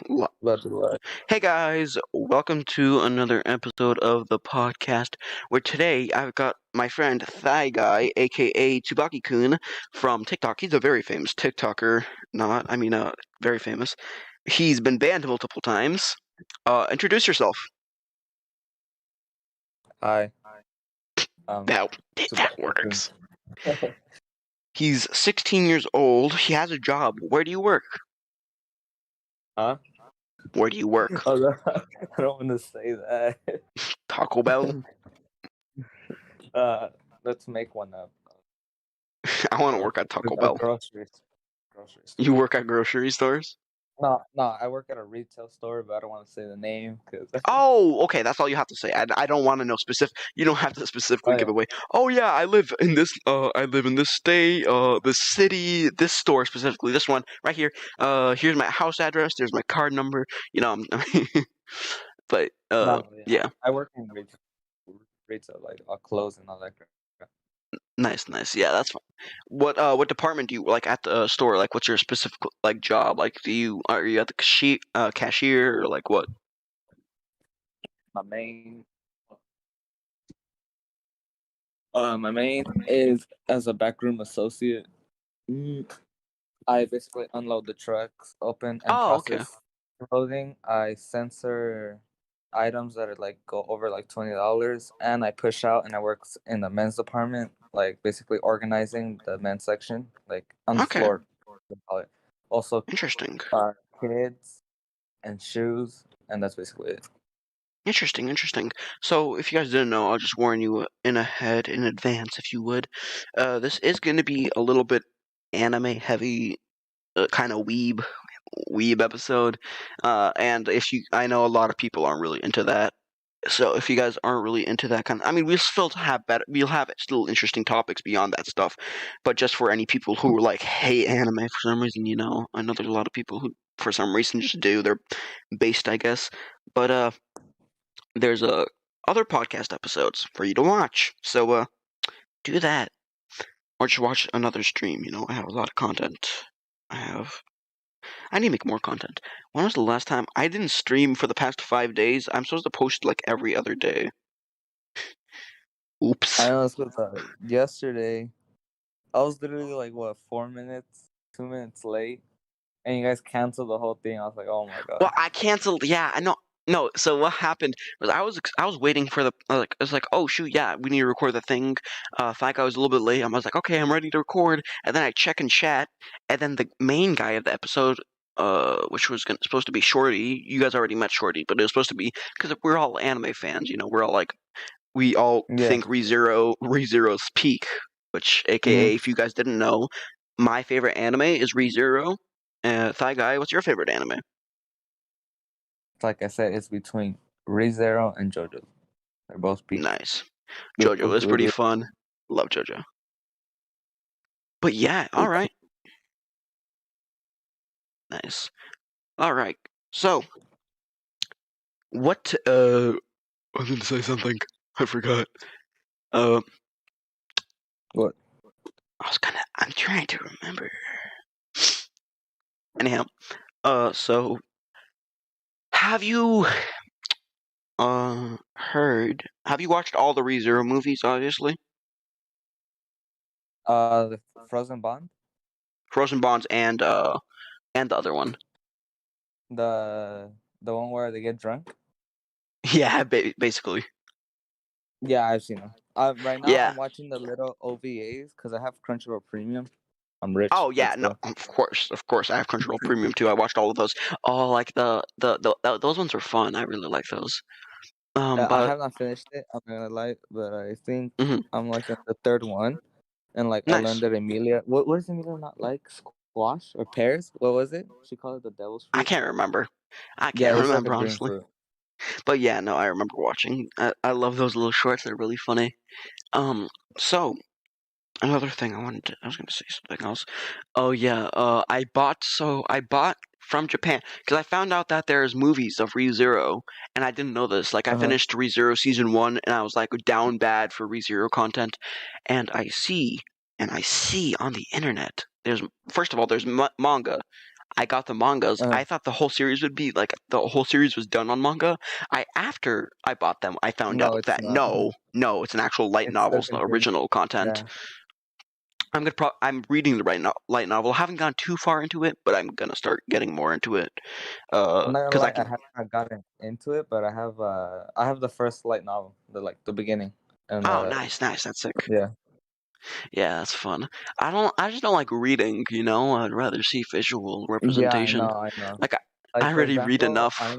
About to lie. Hey guys, welcome to another episode of the podcast. Where today I've got my friend Thigh Guy, aka tsubakikun from TikTok. He's a very famous TikToker. Very famous. He's been banned multiple times. Introduce yourself. Hi. That Tsubakikun. works. He's 16 years old. He has a job. Where do you work? Huh? Where do you work? Oh, no, I don't want to say that. Taco Bell. Let's make one up. I want to work at Taco Bell. Groceries. You work at grocery stores? No, I work at a retail store, but I don't want to say the name because. Oh, okay. That's all you have to say. I don't want to know specific. You don't have to specifically Oh, give yeah. away. Oh yeah, I live in this. I live in this state. This city. This store specifically. This one right here. Here's my house address. There's my card number. But No, yeah. I work in retail, like clothes and all that crap. Nice. Yeah, that's fine. What department do you like at the store? Like, what's your specific like job? Like, are you at the cashier or like what? My main is as a backroom associate. I basically unload the trucks, open and Oh, okay. process clothing. I censor items that are go over $20, and I push out and I work in the men's department, like basically organizing the men's section, like on the Okay. floor. they call it. Also, Interesting. kids and shoes, and that's basically it. Interesting. So, if you guys didn't know, I'll just warn you in advance, if you would. This is going to be a little bit anime heavy, kind of weeb episode. And I know a lot of people aren't really into that. So, if you guys aren't really into that we'll still have we'll have still interesting topics beyond that stuff. But just for any people who like hate anime for some reason, I know there's a lot of people who, for some reason, just do. They're based, I guess. But there's other podcast episodes for you to watch. So do that, or just watch another stream. I have a lot of content. I need to make more content. When was the last time I didn't stream for the past 5 days? I'm supposed to post like every other day. Oops. I know, yesterday I was literally 2 minutes late, and you guys canceled the whole thing. I was like, oh my god. Well, I canceled. Yeah, I know. No, so what happened was I was waiting for the I was like, oh shoot, yeah, we need to record the thing. Like I was a little bit late. I was like, okay, I'm ready to record, and then I check in chat, and then the main guy of the episode, which was supposed to be Shorty. You guys already met Shorty, but it was supposed to be because we're all anime fans. We're all like, we all think ReZero's peak, which, aka, if you guys didn't know, my favorite anime is ReZero. Thigh Guy, what's your favorite anime? Like I said, it's between ReZero and JoJo. They're both peak. Nice. JoJo is pretty fun. Love JoJo. But yeah, alright. Nice. Alright. So, what, I was gonna say something. I forgot. What? I'm trying to remember. Anyhow, so, have you watched all the ReZero movies, obviously? The Frozen Bond? Frozen Bonds and the other one. The one where they get drunk? Yeah, basically. Yeah, I've seen them. Right now, Yeah. I'm watching the little OVAs because I have Crunchyroll Premium. I'm rich. Oh yeah, no, of course. I have Crunchyroll Premium too. I watched all of those. Oh, like those ones are fun. I really like those. But I have not finished it. I'm gonna lie, but I think I'm like at the third one, and nice. I learned that Emilia. What does Emilia not like? Squash or pears? What was it? She called it the devil's fruit. I can't remember. Honestly. Fruit. But yeah, no, I remember watching. I love those little shorts. They're really funny. So another thing I was gonna say something else. Oh yeah, I bought from Japan because I found out that there's movies of ReZero, and I didn't know this. Like I finished ReZero season 1, and I was like down bad for ReZero content, and I see on the internet there's manga. I got the mangas. Uh, I thought the whole series would be like the whole series was done on manga. After I bought them, I found no, out it's that not. no, it's an actual light It's the novel, continue. original content. Yeah, I'm reading the light novel. I haven't gone too far into it, but I'm gonna start getting more into it. I'm not gonna Because I lie, I can. haven't gotten into it, but I have the first light novel, the beginning, and Oh, nice, nice. That's sick. yeah, Yeah, that's fun. I just don't like reading. I'd rather see visual yeah, representation. I know. Like I Like for already read example, enough.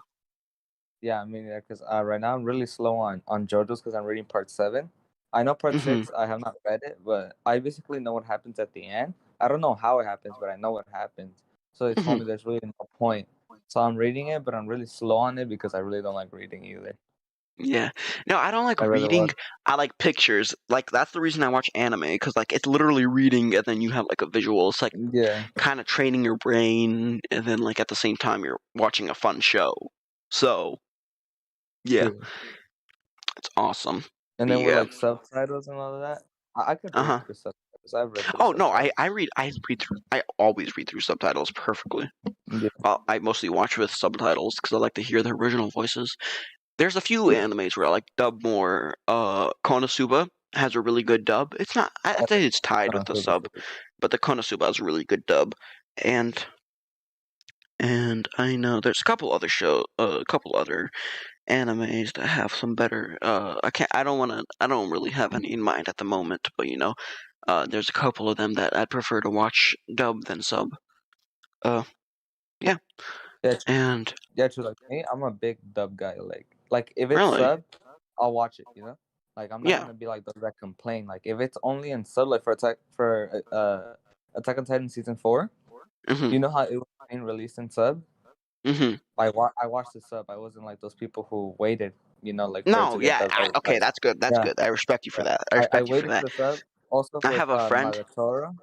yeah, I mean, yeah, because right now I'm really slow on JoJo's because I'm reading part 7. I know part Hmm 6. I have not read it, but I basically know what happens at the end. I don't know how it happens, but I know what happens. So they told hmm me there's really no point. So I'm reading it, but I'm really slow on it because I really don't like reading either. Yeah. No, I don't like I rather reading. watch. I like pictures. Like that's the reason I watch anime because like it's literally reading and then you have like a visual. It's like Yeah, kind of training your brain and then like at the same time you're watching a fun show. So yeah, true. it's awesome. And But then with yeah. like subtitles and all of that, I could Uh read huh. through subtitles. I've read through Oh no, I subtitles. I read I read through. I always read through subtitles perfectly. Yeah, I mostly watch with subtitles because I like to hear the original voices. There's a few animes where I like dub more. Konosuba has a really good dub. It's not. I think it's tied with the sub, but the Konosuba has a really good dub. And I know there's a couple other animes that have some better. I can't. I don't want to. I don't really have any in mind at the moment, but there's a couple of them that I'd prefer to watch dub than sub. Uh, yeah, yeah, and yeah. True. Like me, I'm a big dub guy. Like if it's really, sub, I'll watch it. Like I'm not yeah. gonna be like those that complain. Like if it's only in sub, like Attack on Titan season 4, Mhm. you know how it was being released in sub. Mhm. I watched the sub. I wasn't like those people who waited. Like for it to No, get yeah. dubbed over. Okay, that's good. That's Yeah, good. I respect you for yeah. that. I I respect you for waited that. for the sub. Also I with have a friend. Nagatoro.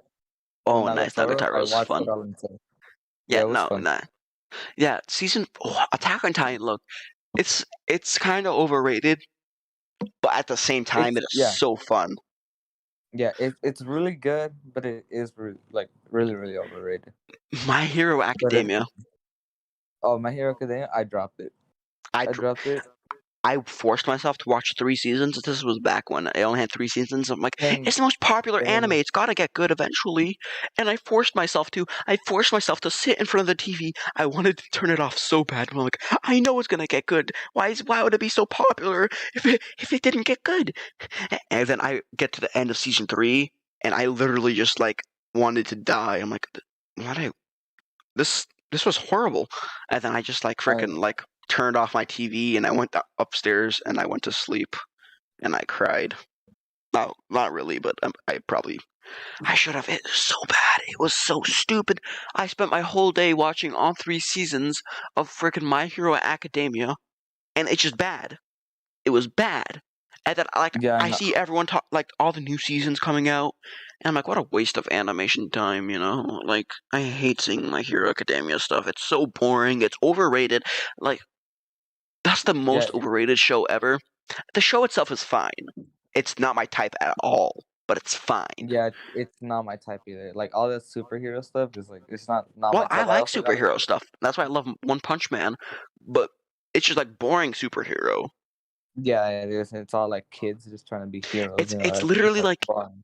With Oh, nice. Nagatoro, I Nagataro's watched fun. it all in sub. Yeah, Yeah, it was no, fun. nah. Yeah, Attack on Titan. Look, it's kind of overrated, but at the same time, It's it is yeah, so fun. it's really good, but it is really overrated. My Hero But Academia. My Hero Academia, I dropped it. I I dropped it. I forced myself to watch 3 seasons. This was back when I only had 3 seasons. I'm like, Same, it's the most popular anime. same. It's got to get good eventually. And I forced myself to. I forced myself to sit in front of the TV. I wanted to turn it off so bad. But I'm like, I know it's gonna get good. Why would it be so popular if it didn't get good? And then I get to the end of season 3, and I literally just like wanted to die. I'm like, what? This was horrible. And then I just like I freaking like turned off my TV and I went upstairs and I went to sleep and I cried. No, not really, but I should have. It was so bad. It was so stupid. I spent my whole day watching all 3 seasons of freaking My Hero Academia, and it's just bad. It was bad. And then like yeah, I I know. see everyone talk like all the new seasons coming out, and I'm like, what a waste of animation time, Like I hate seeing My Hero Academia stuff. It's so boring. It's overrated. Like that's the Yeah, most overrated show ever. The show itself is fine. It's not my type at all, but it's fine. yeah, it's not my type either. Like all that superhero stuff is like it's not Well, my I type. I like also got superhero stuff. That's why I love One Punch Man, but it's just like boring superhero. yeah, it is. It's all like kids just trying to be heroes. It's It's literally like like fun.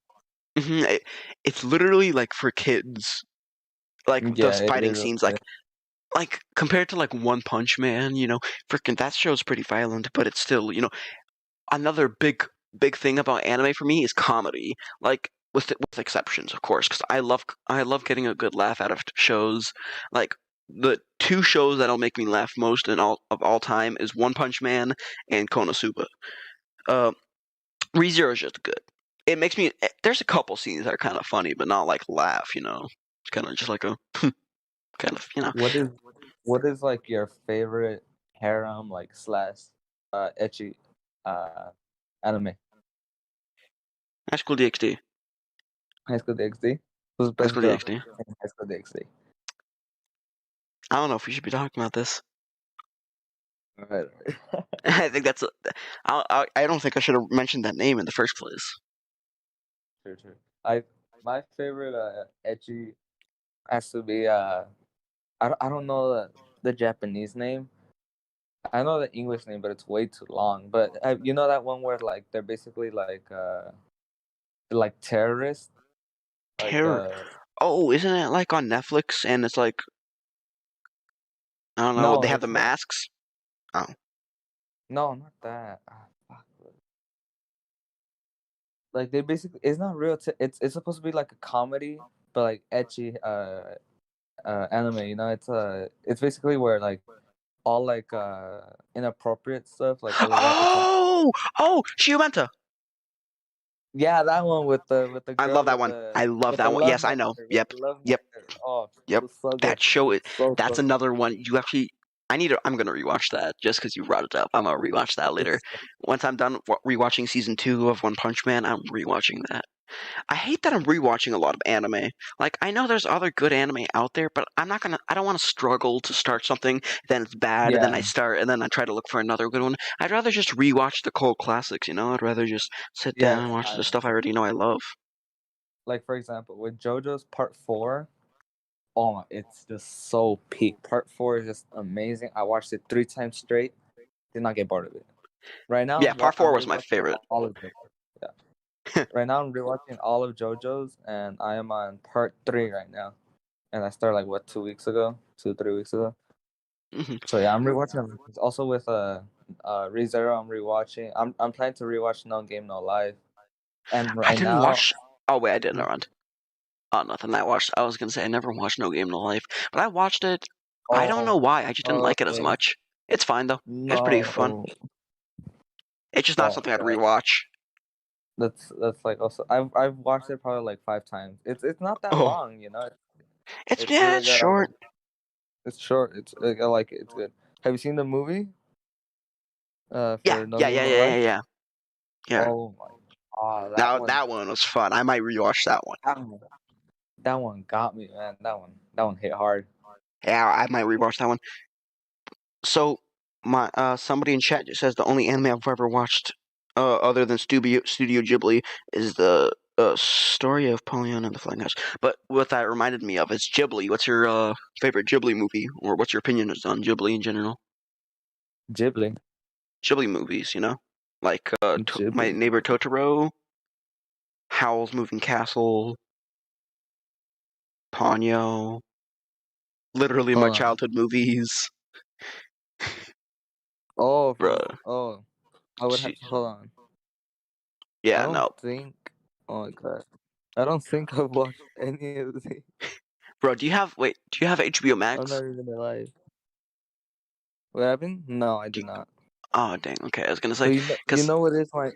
it's literally like for kids. Like Yeah, those it fighting really scenes, is. like compared to like One Punch Man, freaking that show's pretty violent, but it's still, another big thing about anime for me is comedy. Like with exceptions, of course, because I love getting a good laugh out of shows. Like the two shows that'll make me laugh most in all time is One Punch Man and Konosuba. Uh, ReZero is just good. It makes me. There's a couple scenes that are kind of funny, but not like laugh. It's kind of just like a kind of. What is like your favorite harem like slash etchy uh anime? High School DxD. High School DxD? Who's the High best School girl DxD. in High School DxD? I don't know if we should be talking about this. Alright, alright. I think that's. I don't think I should have mentioned that name in the first place. True, true. My favorite etchy has to be I don't know the Japanese name. I know the English name, but it's way too long. But you know that one where like they're basically like terrorists, like Terror. Oh, isn't it like on Netflix? And it's like I don't know. no, They have the it's not. masks. Oh, No, not that. Fuck. Like they basically, it's not real. It's supposed to be like a comedy, but like etchy anime. You know, it's basically where like all like inappropriate stuff, like all of that. It's like oh, Shiumenta. yeah, that one with the I girl love that one. I love with the that one. love Yes, I know. nectar with Yep, the love yep, nectar. Oh, it yep. was so good, That show it. so That's so. another one. You actually. I need to. I'm gonna rewatch that just because you brought it up. I'm gonna rewatch that later. It's Once I'm done rewatching season 2 of One Punch Man, I'm rewatching that. I hate that I'm rewatching a lot of anime. Like I know there's other good anime out there, but I'm not gonna. I don't want to struggle to start something, then it's bad, and then I yeah, start, and then I try to look for another good one. I'd rather just rewatch the cult classics. I'd rather just sit down yeah. and watch the stuff I already know I love. Like for example, with JoJo's Part Four. Oh my, it's just so peak. Part four is just amazing. I watched it 3 times straight. Did not get bored of it. Right now, Yeah, Part I'm 4 was my rewatching favorite. all of JoJo's. Yeah. Right now, I'm rewatching all of JoJo's, and I am on part three right now. And I started like what 2 weeks ago, 3 weeks ago. Mhm. So yeah, I'm rewatching them. Also with ReZero, I'm rewatching. I'm planning to rewatch No Game No Life. And I right didn't now, watch. Oh wait, I didn't. Never mind. Oh, nothing. I watched. I was gonna say I never watched No Game No Life, but I watched it. I don't know oh, why. I just didn't like it as okay, much. It's fine though. It's pretty fun. no, It's just not oh something I'd god. rewatch. That's like also I've watched it probably like 5 times. It's not that Oh, long, you know. it's It's yeah, really it's good. short. It's short. I like it. It's good. Have you seen the movie? Yeah, For No yeah, Game yeah, No yeah, yeah, Life. yeah. Yeah. Oh my, that That one, that one was fun. I might rewatch that one. that one, that one got me, man. That one hit hard. Yeah, I might rewatch that one. So my somebody in chat just says the only anime I've ever watched other than Studio Ghibli is the story of Polion and the Flying House. But what that reminded me of is Ghibli. What's your favorite Ghibli movie, or what's your opinion on Ghibli in general? Ghibli, Ghibli movies, like My Ghibli. Neighbor Totoro, Howl's Moving Castle, Ponyo, literally my Hold on. childhood movies, Oh, bruh. oh, I would have to hold on. I Yeah, don't no, think. Oh my god, I don't think I've watched any of the. bro. Do you have HBO I'm Max? not even alive. What happened? No, I Do do not. Oh dang. Okay, I was gonna say But you because know what is my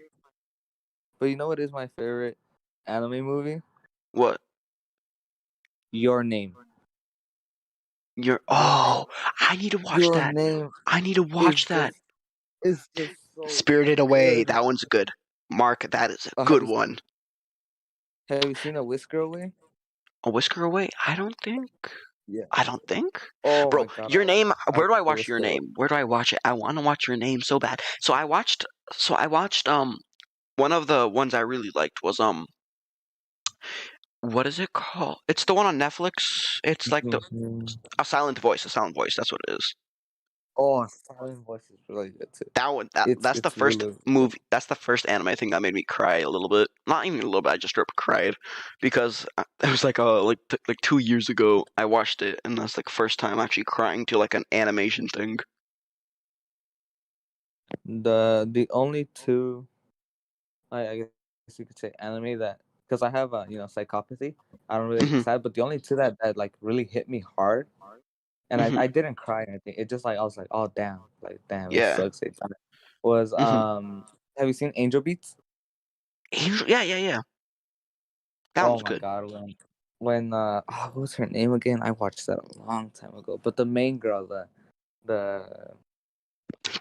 but you know what is my favorite anime movie? what Your Name. Your Name. I need to watch Your that. Name I need to watch that. is just so Spirited Away. good. That one's good. Mark, that is a Oh, good one. have you seen A Whisker Away? A Whisker Away? I don't think. Yeah. I don't think. Oh Bro, my god, Your Name. I Where do I love The watch Your Whisker Away. Name? Where do I watch it? I want to watch Your Name so bad. So I watched one of the ones I really liked was what is it called? It's the one on Netflix. It's like the Mhm. A Silent Voice. A Silent Voice. That's what it is. Oh, Silent Voice is really good too. That one. That's the It's first really good. movie. That's the first anime thing that made me cry a little bit. Not even a little bit. I just straight up cried because it was like like 2 years ago. I watched it, and that's like the first time actually crying to like an animation thing. The only two I guess you could say anime that because I have psychopathy. I don't really get Hmm. sad, but the only two that like really hit me hard, and Hmm. I didn't cry or anything. It just like I was like, oh damn, like damn, it Yeah. sucks. Was Hmm. have you seen Angel Beats? Angel. Yeah. Yeah. Yeah. That Oh one's my good. god, what was her name again? I watched that a long time ago. But the main girl, the what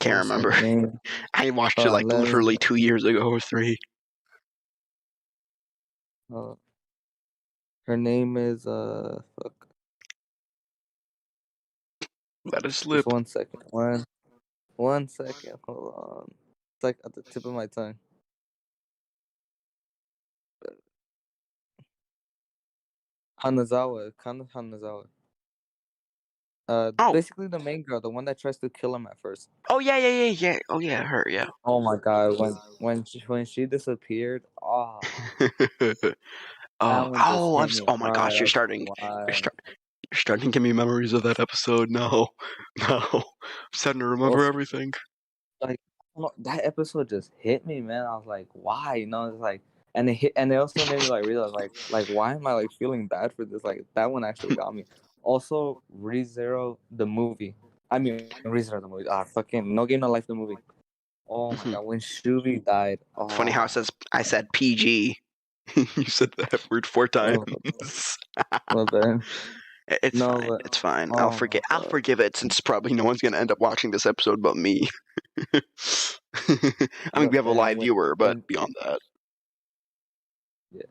Can't was her remember. name? I watched Hold it on, like let me. literally 2 years ago or three. Uh, her name is fuck. Let it Just slip. 1 second. 1 second. Hold on. It's like at the tip of my tongue. Hanazawa. Kana Hanazawa. Oh, Basically the main girl, the one that tries to kill him at first. oh yeah. Oh yeah, her, yeah. Oh my god, when she disappeared, that one just hit me Oh my hard. gosh, I was like, why? you're starting to give me memories of that episode. No, no, I'm starting to remember Also, everything. like, that episode just hit me, man. I was like, why? It's like, and it also made me like realize, why am I like feeling bad for this? Like, that one actually got me. Also, ReZero the movie. I mean, ReZero the movie. Fucking No Game No Life the movie. Oh my god, when Shuvi died. Funny how I said PG. You said that word 4 times. Oh, my bad. It's No, fine. but It's fine. I'll oh my forget. I'll god. forgive it since probably no one's gonna end up watching this episode but me. I mean, we But have a man, live when viewer, but when beyond that, yeah,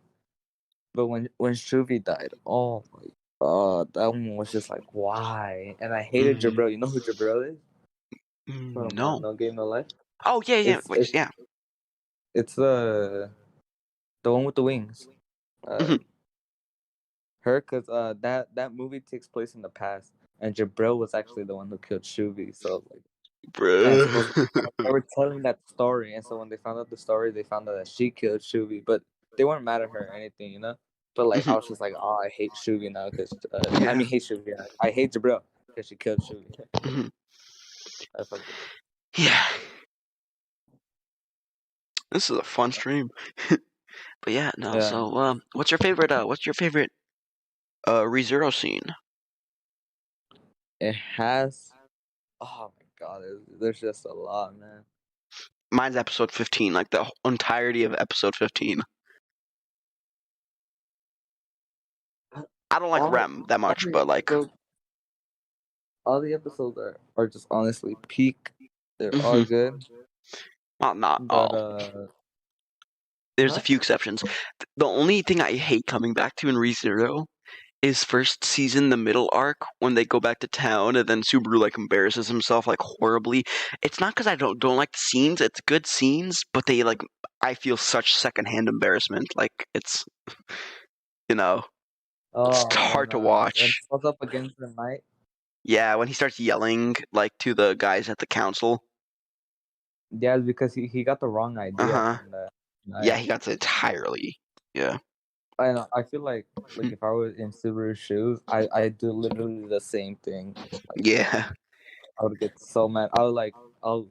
but when Shuvi died, oh my god, that one was just like, why? And I hated hmm Jabril. You know who Jabril is from no. No Game No Life? Oh yeah, yeah. It's Wait, it's yeah. it's the one with the wings. Uh, hmm her, cause that movie takes place in the past, and Jabril was actually the one who killed Shuvi. So like. And Bruh. supposedly they were telling that story, and so when they found out the story, they found out that she killed Shuvi, but they weren't mad at her or anything. But like I Mhm. was just like, oh, I hate Shuvi now because I Yeah. mean, hate Shuvi. I hate Jabril because she killed Shuvi. Mhm. I fucking Yeah. This is a fun stream. But yeah, no. yeah. So, what's your favorite? What's your favorite ReZero scene? It has. Oh my god, there's just a lot, man. Mine's episode 15, like the entirety of episode 15. I don't like All Rem that all much, the but like, episodes, all the episodes are just honestly peak. They're all hmm good, not but all. There's a huh? few exceptions. The only thing I hate coming back to in ReZero is first season, the middle arc, when they go back to town and then Subaru like embarrasses himself like horribly. It's not because I don't like the scenes. It's good scenes, but they like I feel such secondhand embarrassment. Like you know it's Oh, hard to when watch. it goes up against the night. Yeah, when he starts yelling like to the guys at the council. Yeah, because he got the wrong Uh idea huh. from the Yeah, night. he got it entirely. Yeah. I know. I feel like if I was in Subaru's shoes, I do literally the same thing. Like Yeah. I would get so mad. I'll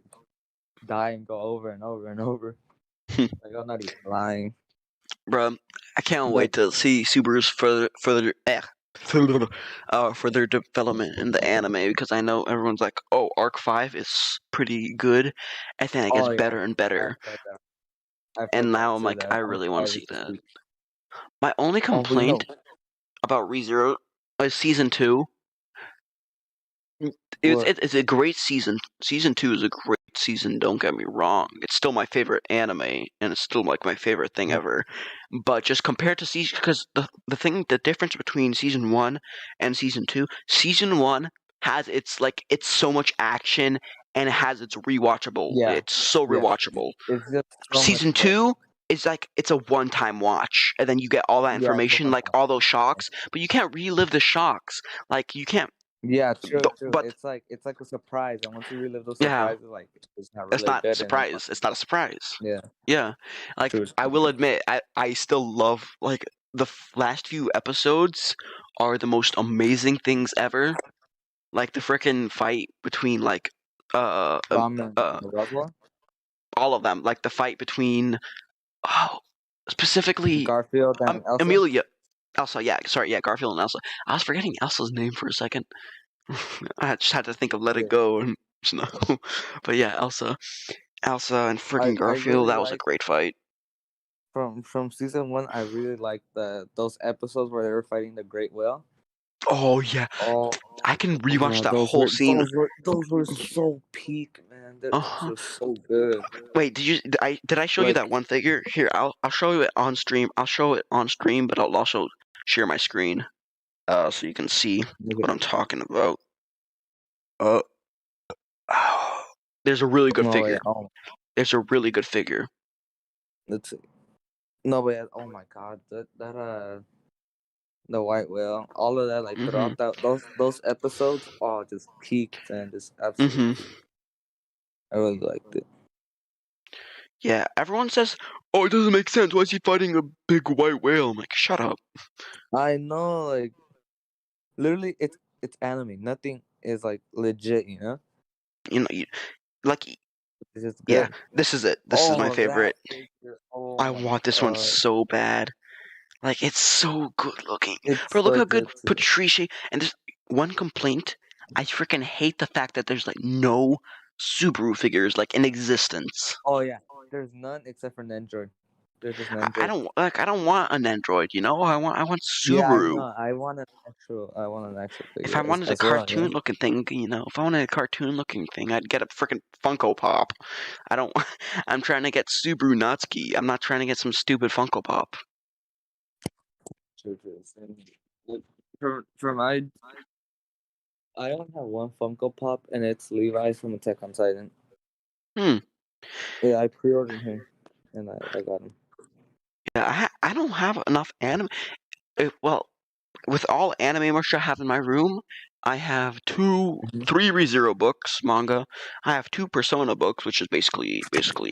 die and go over and over and over. Like I'm not even lying. Bro, I can't But wait to see Subaru's further development in the anime because I know everyone's like, oh, Arc 5 is pretty good, and then it gets oh yeah, better and better. I've heard that. I've And heard that now I'm too. like, That I Arc really want to 5 see is just that. weak. My only Oh, but complaint about ReZero is season 2. what? It's a great season. Season 2 is a great season, don't get me wrong. It's still my favorite anime, and it's still like my favorite thing ever. But just compared to season, because the difference between season 1 and season 1 has it's so much action and it has its rewatchable. Yeah, It's so yeah. rewatchable. It's just so much Season better. 2 is like it's a one-time watch, and then you get all that Yeah, it's a information, one like time. all those shocks, but you can't relive the shocks. Like you can't. Yeah, true, true. But It's like a surprise, and once you relive those yeah, surprises, like it's not it's really not a good anymore. surprise. It's not a surprise. Yeah, Yeah, like true. I will admit, I still love like the last few episodes are the most amazing things ever. Like the frickin' fight between like uh um, Ramen uh Roswell, all of them. Like the fight between oh specifically Garfield, and Elsa. Amelia. Elsa, yeah, sorry, yeah, Garfield and Elsa. I was forgetting Elsa's name for a second. I just had to think of Let It Yeah, Go and no, but yeah, Elsa and I freaking I Garfield. really That was a like great fight. from season one. I really like those episodes where they were fighting the Great Whale. Oh yeah, Oh, I can rewatch man, that those whole were scene. those were those were so peak, man. Those Uh-huh. were so good. Wait, did I show you Like, that one figure? Here, I'll show you it on stream. I'll show it on stream, but I'll also share my screen so you can see what I'm talking about. Uh, there's a really good no, yeah, figure. There's a really good figure. let's see. No, but yeah, oh my god, that The White Whale, all of that, like Mm-hmm. throughout those episodes, all just peaked and just absolutely Mm-hmm. peaked. I really liked it. Yeah, everyone says, "Oh, it doesn't make sense. Why is he fighting a big white whale?" I'm like, shut up. I know, like literally, it's anime. Nothing is like legit, you know. You know, like, It's just yeah, good. this is it. This is my Oh, that favorite. figure! Oh I my want this one god, so bad. Like, it's so good looking. it's Bro, look so how good good too. Patricia. And there's one complaint. I freaking hate the fact that there's like no Subaru figures like in existence. Oh yeah, there's none except for Nendroid. There's just I Nendroid. don't like. I don't want an Android. You know. I want Yeah, I Subaru. know. I want an actual If I figure wanted a as well. Yeah. cartoon looking thing, you know, if I wanted a cartoon looking thing, I'd get a freaking Funko Pop. I don't. I'm trying to get Subaru Natsuki. I'm not trying to get some stupid Funko Pop. True, true. Same. Like, for my, I only have one Funko Pop, and it's Levi's from Attack on Titan. Hmm. Yeah, I pre-ordered him, and I got him. Yeah, I don't have enough anime. Well, with all anime merch I have in my room, I have Mhm. three ReZero books, manga. I have two Persona books, which is basically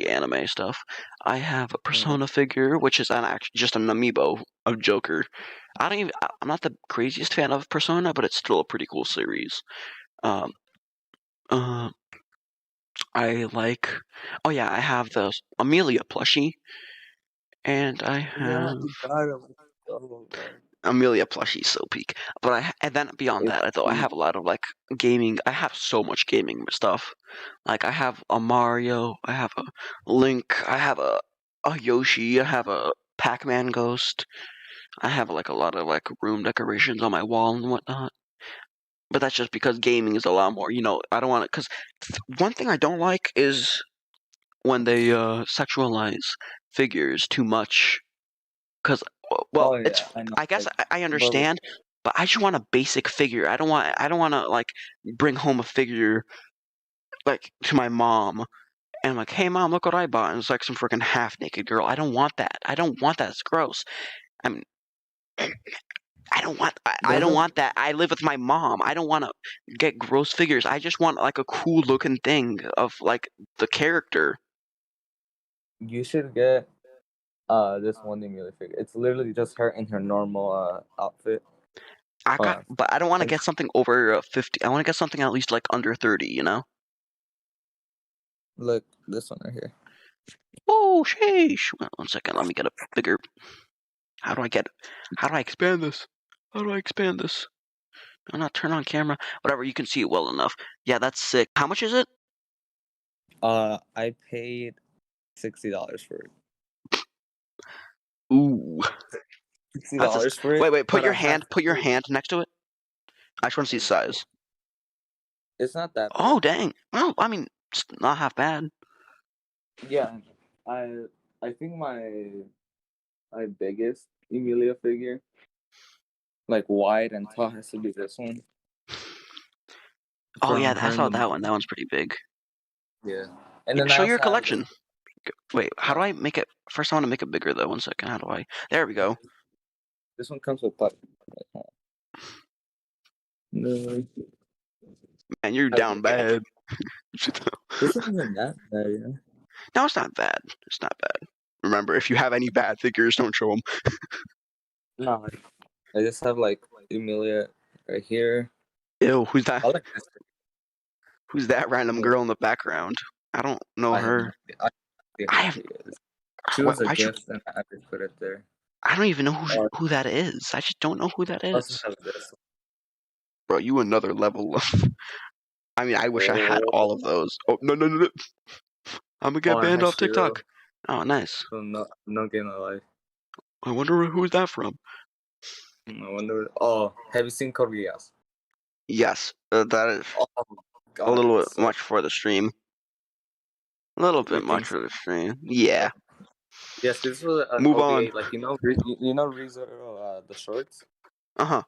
anime stuff. I have a Yeah. Persona figure, which is just an amiibo of Joker. I'm not the craziest fan of Persona, but it's still a pretty cool series. Um, uh, I like. Oh yeah, I have the Amelia plushie, and I Yeah, have I got him. Oh man, Amelia plushie so peak. But and then beyond it's that, though, I peak. have a lot of like gaming. I have so much gaming stuff. Like I have a Mario, I have a Link, I have a Yoshi, I have a Pac-Man Ghost. I have like a lot of like room decorations on my wall and whatnot. But that's just because gaming is a lot more. You know, I don't want it because one thing I don't like is when they sexualize figures too much. Because well, Oh it's yeah, I know. I guess Like, I but understand, but I just want a basic figure. I don't want to like bring home a figure like to my mom and like, hey mom, look what I bought. And it's like some freaking half naked girl. I don't want that. I don't want that. It's gross. I mean, I don't doesn't want that. I live with my mom. I don't want to get gross figures. I just want like a cool looking thing of like the character. you should get this one Amelia figure. It's literally just her in her normal outfit. Hold on. But I don't want to Like, get something over 50. I want to get something at least like under 30. You know. look, this one right here. Oh, sheesh. Well, 1 second. Let me get a bigger. How do I get? How do I expand this? How do I expand this? Do not turn on camera. Whatever. You can see it well enough. Yeah, that's sick. How much is it? I paid $60 for it. Ooh, Sixty that's a. dollars for it, Wait. but I have Put your to. hand next to it. I just want to see the size. It's not that big. Oh, dang. Well, I mean, it's not half bad. Yeah, I I think my biggest Emilia figure, like wide and tall, has to be this one Oh yeah, from I her and saw the that one. That movie. one's pretty big. Yeah, and Yeah, then I show your also have this. collection. Wait, how do I make it? First, I want to make it bigger though. 1 second. How do I? There we go. This one comes with puppy. No, Man, you're down bad. this isn't that bad, you know. No, it's not bad. It's not bad. Remember, if you have any bad figures, don't show them. No, I just have like Emilia right here. Ew, who's that? I like this. Who's that random Figure. girl in the background? I don't know I have her. no idea. I have no idea I who have. she is. She was a Why should? gift, and I just put it there. I don't even know I who that is. I just don't know who that also is. have this. Bro, you another level of. I mean, I wish I had Oh, all of those. Oh no! I'm gonna get I banned have off Shiro. TikTok. Oh, nice. So no game of life. I wonder who's that from. I wonder. Oh, have you seen Koreas? Yes, that is Oh a God, little it's bit so. much for the stream. A little You bit much think for so? the stream. Yeah. Yes, this was an Move on. OVA. Like you know ReZero, the shorts. Uh huh.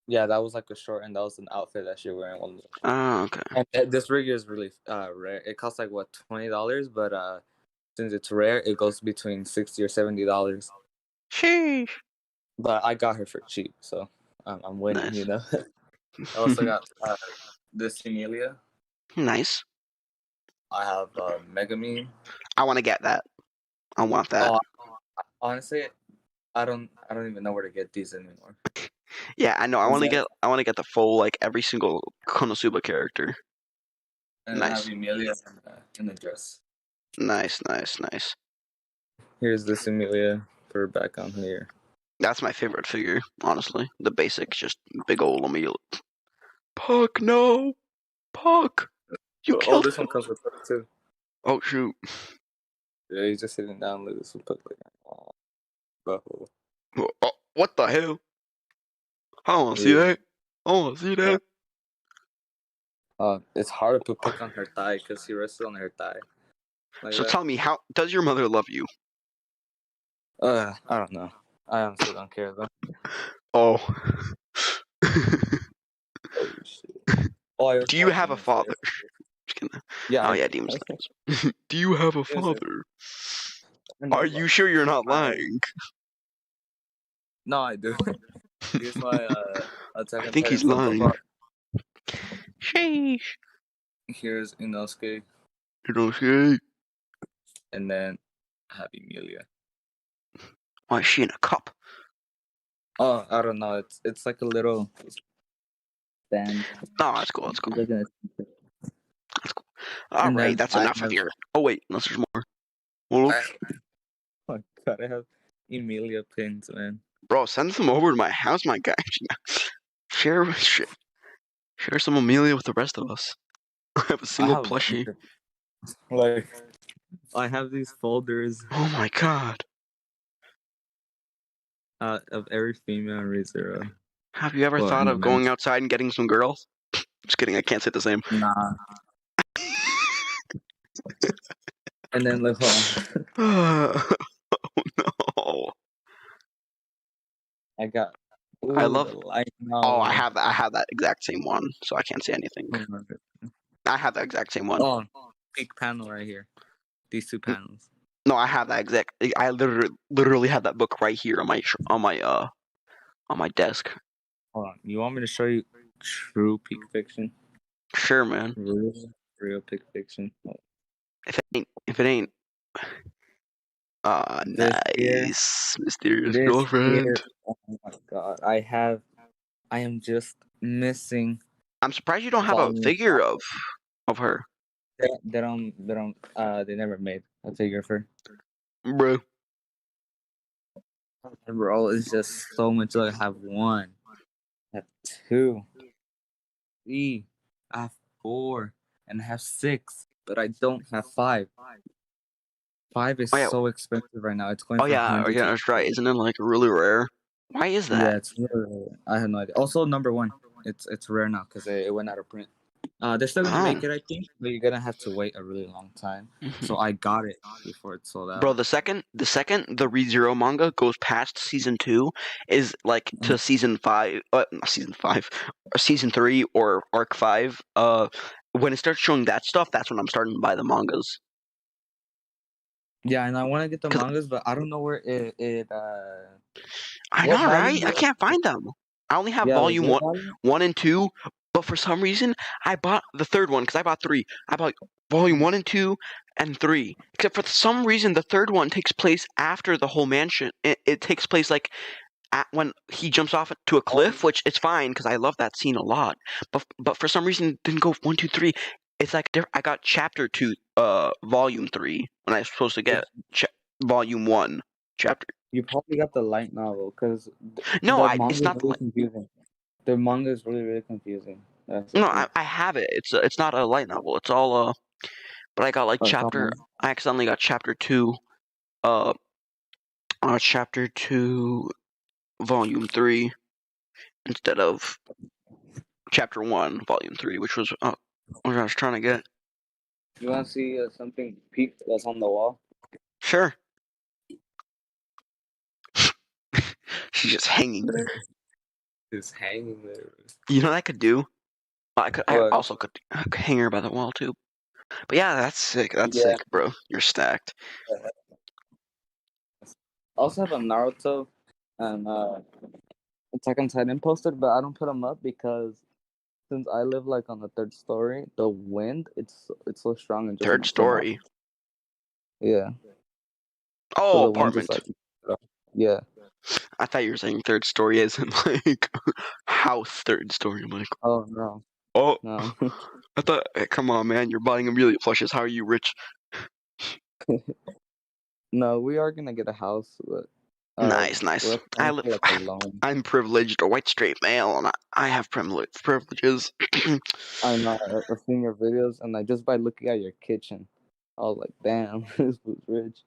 Yeah, that was like a short, and that was an outfit that she was wearing one of the shorts. Oh, okay. And this rig is really rare. It costs like what $20, but since it's rare, it goes between $60 or $70. Sheesh. but I got her for cheap, so I'm winning. Nice. I also got this Emilia. Nice. I have Megami. I want to get that. I want that. Oh, honestly, I don't even know where to get these anymore. Yeah, I know. I And want to then get. I want to get the full like every single Konosuba character. I have Nice. Emilia in the dress. Nice. Nice. Nice. Here's this Emilia for back on here. That's my favorite figure, honestly. The basic, just big old Emil. Puck, no, Puck, you Oh, killed this one him. comes with Puck too. Oh shoot. Yeah, he's just sitting down. Look, this one Puck like, oh, butthole. Oh, what the hell? I don't want to see Yeah. that. I don't want to see that. It's hard to put Puck on her thigh because he rested on her thigh like So that. tell me, how does your mother love you? I don't know. I honestly don't care though. Oh. Oh shit. Oh, I Do also you have have a Demon Slayer. father? Just kidding. Yeah, Oh I yeah, do. Demon Slayer. Do you have a Demon Slayer. father? And Are then, you sure you're not I lying? no, I do. Here's my Attack I on think Titan he's Funko lying. Pop. Sheesh. Here's Inosuke, You don't say. and then I have Emilia. Why is she in a cup? Oh, I don't know. It's like a little stand. Oh, that's cool. That's cool. Look at it. That's cool. All And right, then that's I enough of have. your. Oh wait, unless there's more. Well, I, oh my god, I have Emilia pins, man. bro, send them over to my house, my guy. Share some Amelia with the rest of us. I have a I single have plushie. like I have these folders Oh my god. of every female in ReZero. Have you ever Well, thought in the of going men's. outside and getting some girls? Just kidding, I can't say the same. Nah. And then like, hold on. Oh no. I got I ooh love. the light Oh, novel. I have that exact same one, so I can't say anything. I have that exact same one. Oh, big panel right here. These two panels. No, I have that exact. I literally have that book right here on my desk. Hold on. You want me to show you true peak fiction? Sure, man. Real peak fiction. Oh, If it ain't, this here. nice, mysterious This here. girlfriend. Oh my god. I am just missing I'm surprised you don't have a volume. figure of her, They never made a figure for. bro. Bro, it's just so much. Like, I have one, I have two, three, I have four, and I have six, but I don't have five. Five is Oh yeah, so expensive right now. It's going oh for yeah, oh, hundreds yeah. of. That's right. Isn't it like really rare? Why is Yeah, that? it's really, I have no idea. Also, number one, it's rare now because it went out of print. They're still gonna Oh, make it, I think, but you're gonna have to wait a really long time. So mhm. I got it before it sold Bro. out. The second the ReZero manga goes past season 2 is like to season 5, not season 5, or season 3 or arc 5. When it starts showing that stuff, that's when I'm starting to buy the mangas. Yeah, and I want to get the Cause mangas, but I don't know where it. I What know, volume? right? I can't find them. I only have Yeah, like volume what one, volume? 1 and 2, but for some reason I bought the third one because I bought 3. I bought volume 1 and 2 and 3. Except for some reason the third one takes place after the whole mansion. It takes place like when he jumps off to a Oh, cliff, which is fine because I love that scene a lot. But for some reason it didn't go 1, 2, 3. It's like I got chapter 2, volume 3 when I was supposed to get volume 1 chapter. you probably got the light novel because No, the it's manga is not the really confusing. The manga is really really confusing. That's the No, thing. I have it. It's not a light novel. It's all but I got like Oh, it's chapter. on. I accidentally got chapter 2, uh, chapter 2, volume 3 instead of chapter 1, volume 3, which was what I was trying to get. You want to see something peak that's on the wall? Sure. She's just hanging there. It's hanging there. You know what I could do? I What? also could hang her by the wall too. But yeah, that's sick. That's Yeah. sick, bro. You're stacked. I also have a Naruto. and Attack on Titan posted, but I don't put them up because since I live like on the third story, the wind it's so strong and just Third knocks them off. story. Yeah, so Oh, the wind just apartment. like yeah. I thought you were saying third story as in like house third story. I'm like, Oh no, oh, no. I thought, hey, come on, man, you're buying Amelia plushes. How are you rich? No, we are gonna get a house, but Nice, nice. we're applying for like a loan. I'm privileged, a white straight male, and I have privileges. I know I've seen your videos, and like just by looking at your kitchen, I was like, damn, this was rich.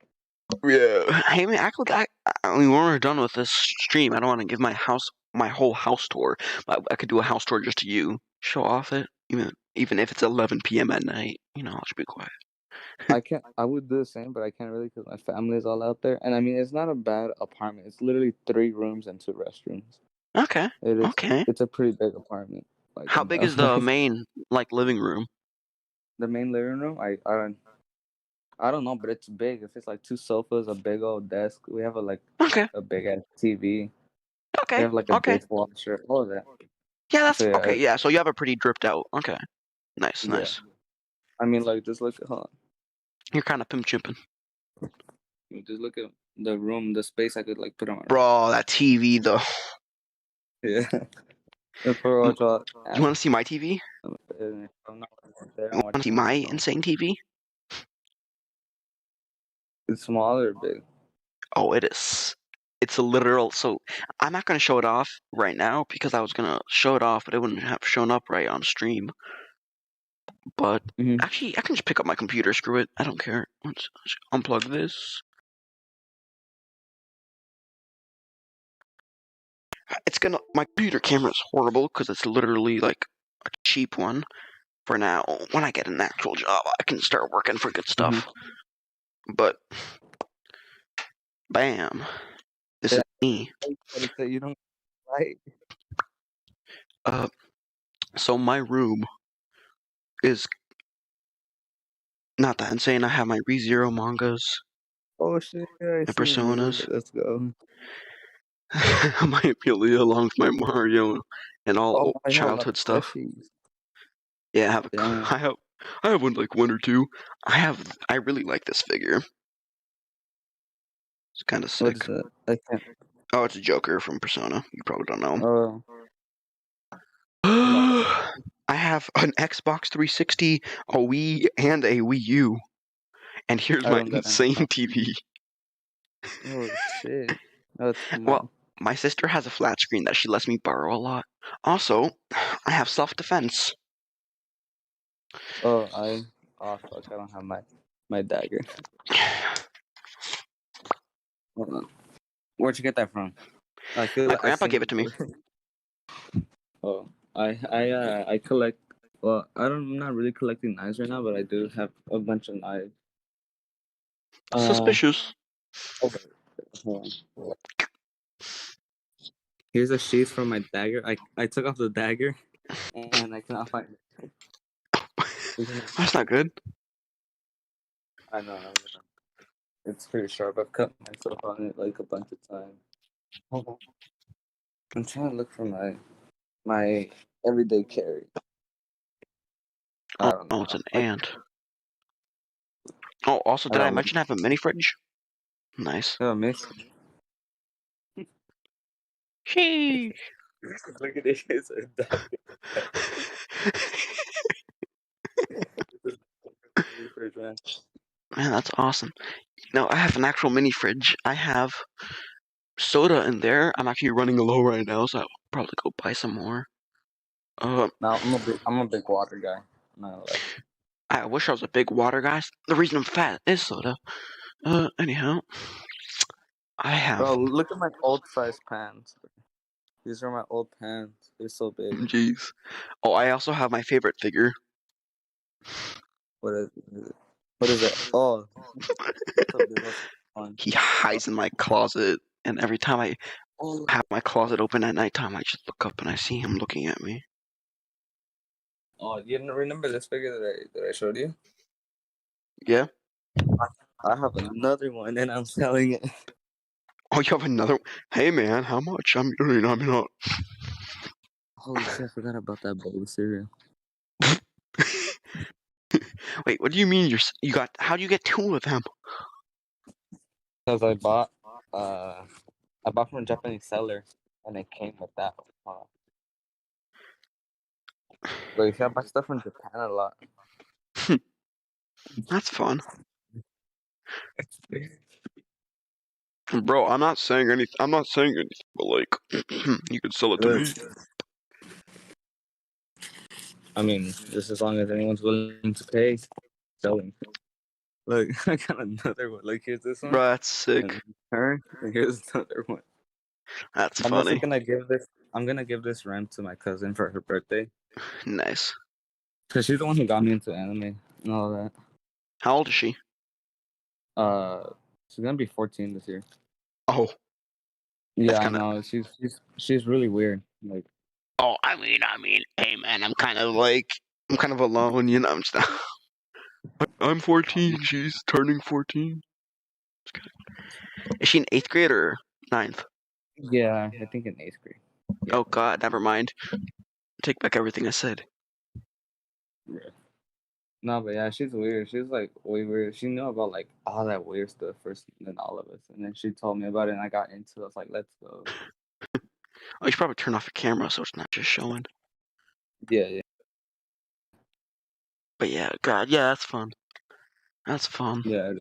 Yeah. Hey man, I mean, when we're done with this stream, I don't want to give my whole house tour. I could do a house tour just to you, show off it, even if it's 11 p.m. at night. I'll just be quiet. I can't. I would do the same, but I can't really because my family is all out there. And I mean, it's not a bad apartment. It's literally 3 rooms and 2 restrooms. Okay. It is. Okay. It's a pretty big apartment. Like How I'm big is the like main living room? the main living room. I don't know, but it's big. It's like 2 sofas, a big old desk. We have Okay. a big ass TV. We Okay. have like a Okay. dishwasher, all of that. Yeah, that's So okay. yeah, Yeah, so you have a pretty dripped out. Okay. Nice, yeah. nice. I mean, like just look at You're kind of pimp chimping. just look at the room, the space I could like put on my room. Bro, that TV though. Yeah. That's for You watch all. want to see my TV? I'm not there. You I'm want to see watching on my my phone. insane TV? It's small or big? Oh, it is. It's a literal. So I'm not gonna show it off right now because I was gonna show it off, but it wouldn't have shown up right on stream. But Mm-hmm. actually, I can just pick up my computer. Screw it. I don't care. Let's unplug this. My computer camera is horrible because it's literally like a cheap one. For now, when I get an actual job, I can start working for good stuff. But bam, this is me. You don't right? So my room is not that insane. I have my ReZero mangas Oh shit! Yeah, I and see you. Personas. Let's go. My Amelia along with my Mario and Oh, all I have a lot of childhood stuff. plushies. Yeah, Damn. I have one or two. I really like this figure. It's kind of What sick. is that? I can't. Oh, it's a Joker from Persona. You probably don't know him. Oh no. I have an Xbox 360, a Wii, and a Wii U. And here's I my don't got any. insane TV. Oh shit! That's Well, small. my sister has a flat screen that she lets me borrow a lot. Also, I have self-defense. Oh, oh fuck! I don't have my dagger. Hold on. Where'd you get that from? I feel My like I grandpa seen gave you it to me. do it. Oh, I collect. Well, I'm not really collecting knives right now, but I do have a bunch of knives. Suspicious. Hold on. Here's a sheath from my dagger. I took off the dagger, and I cannot find it. That's not good. I know. It's pretty sharp. I've cut myself on it like a bunch of times. Hold on. I'm trying to look for my everyday carry. I Oh, don't no, it's know. an ant. Oh, also, I did I got one. mention I have a mini fridge? Nice. Oh, miss. Sheesh. Look at this. It's a dagger. Fridge, man. Man, that's awesome. No, I have an actual mini fridge. I have soda in there. I'm actually running low right now, so I'll probably go buy some more. Now I'm a big water guy. No, like, I wish I was a big water guy. The reason I'm fat is soda. Anyhow, I have. bro, look at my old size pants. These are my old pants. They're so big. Jeez. Oh, I also have my favorite figure. What is it? What is it? Oh, that's a big one. He hides in my closet, and every time I Oh, have my closet open at nighttime, I just look up and I see him looking at me. oh, you didn't remember this figure that I showed you? Yeah. I have another one, and I'm selling it. Oh, you have another. Hey, man, how much? I'm not. Holy shit! I forgot about that bowl of cereal. Wait, what do you mean you got? How do you get two of them? Because I bought from a Japanese seller, and it came with that. Like, I buy stuff from Japan a lot. That's fun, bro. I'm not saying anything. I'm not saying anything, but like, you could sell it to me. I mean, just as long as anyone's willing to pay, selling. Look, I got another one. Like, here's this one, Bro, that's sick. and her, and here's another one. That's I'm also funny. gonna give this. I'm gonna give this rent to my cousin for her birthday, Nice. cause she's the one who got me into anime and all that. How old is she? Uh, she's gonna be 14 this year. Oh, that's Yeah, I kind of. know. She's really weird. Like, Oh, I mean, hey, man, I'm kind of alone, you know. I'm 14. She's turning 14. Is she in 8th grade or ninth? yeah, I think in 8th grade. Yeah. Oh God, never mind. Take back everything I said. Yeah. No, but yeah, she's weird. She's like way weird. She knew about like all that weird stuff first than all of us, and then she told me about it, and I got into it. I was like, let's go. Oh, you should probably turn off your camera so it's not just showing. Yeah, yeah, But yeah, God, yeah, that's fun. That's fun. yeah.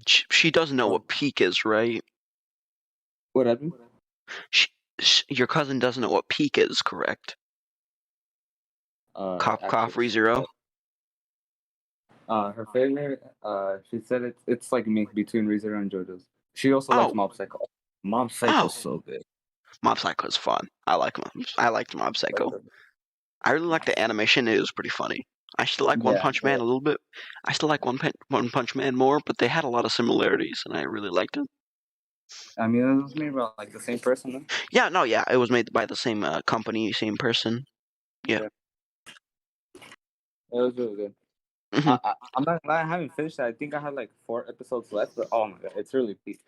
She does know what peak is, right? What happened? She, your cousin doesn't know what peak is, correct? Cough, Actually, ReZero. her favorite. She said it's like me between ReZero and JoJo's. She also likes Oh, Mob Psycho. Mob oh, Psycho's so good. Mob Psycho is fun. I liked Mob Psycho. I really like the animation. It was pretty funny. I still like One Yeah, Punch Man a little bit. I still like One Punch Man more, but they had a lot of similarities, and I really liked it. I mean, it was made by like the same person. Though. Yeah, no, yeah, it was made by the same company, same person. Yeah. Yeah, it was really good. Hmm. I'm not gonna lie, I haven't finished it. I think I have like 4 episodes left, but oh my god, it's really peak.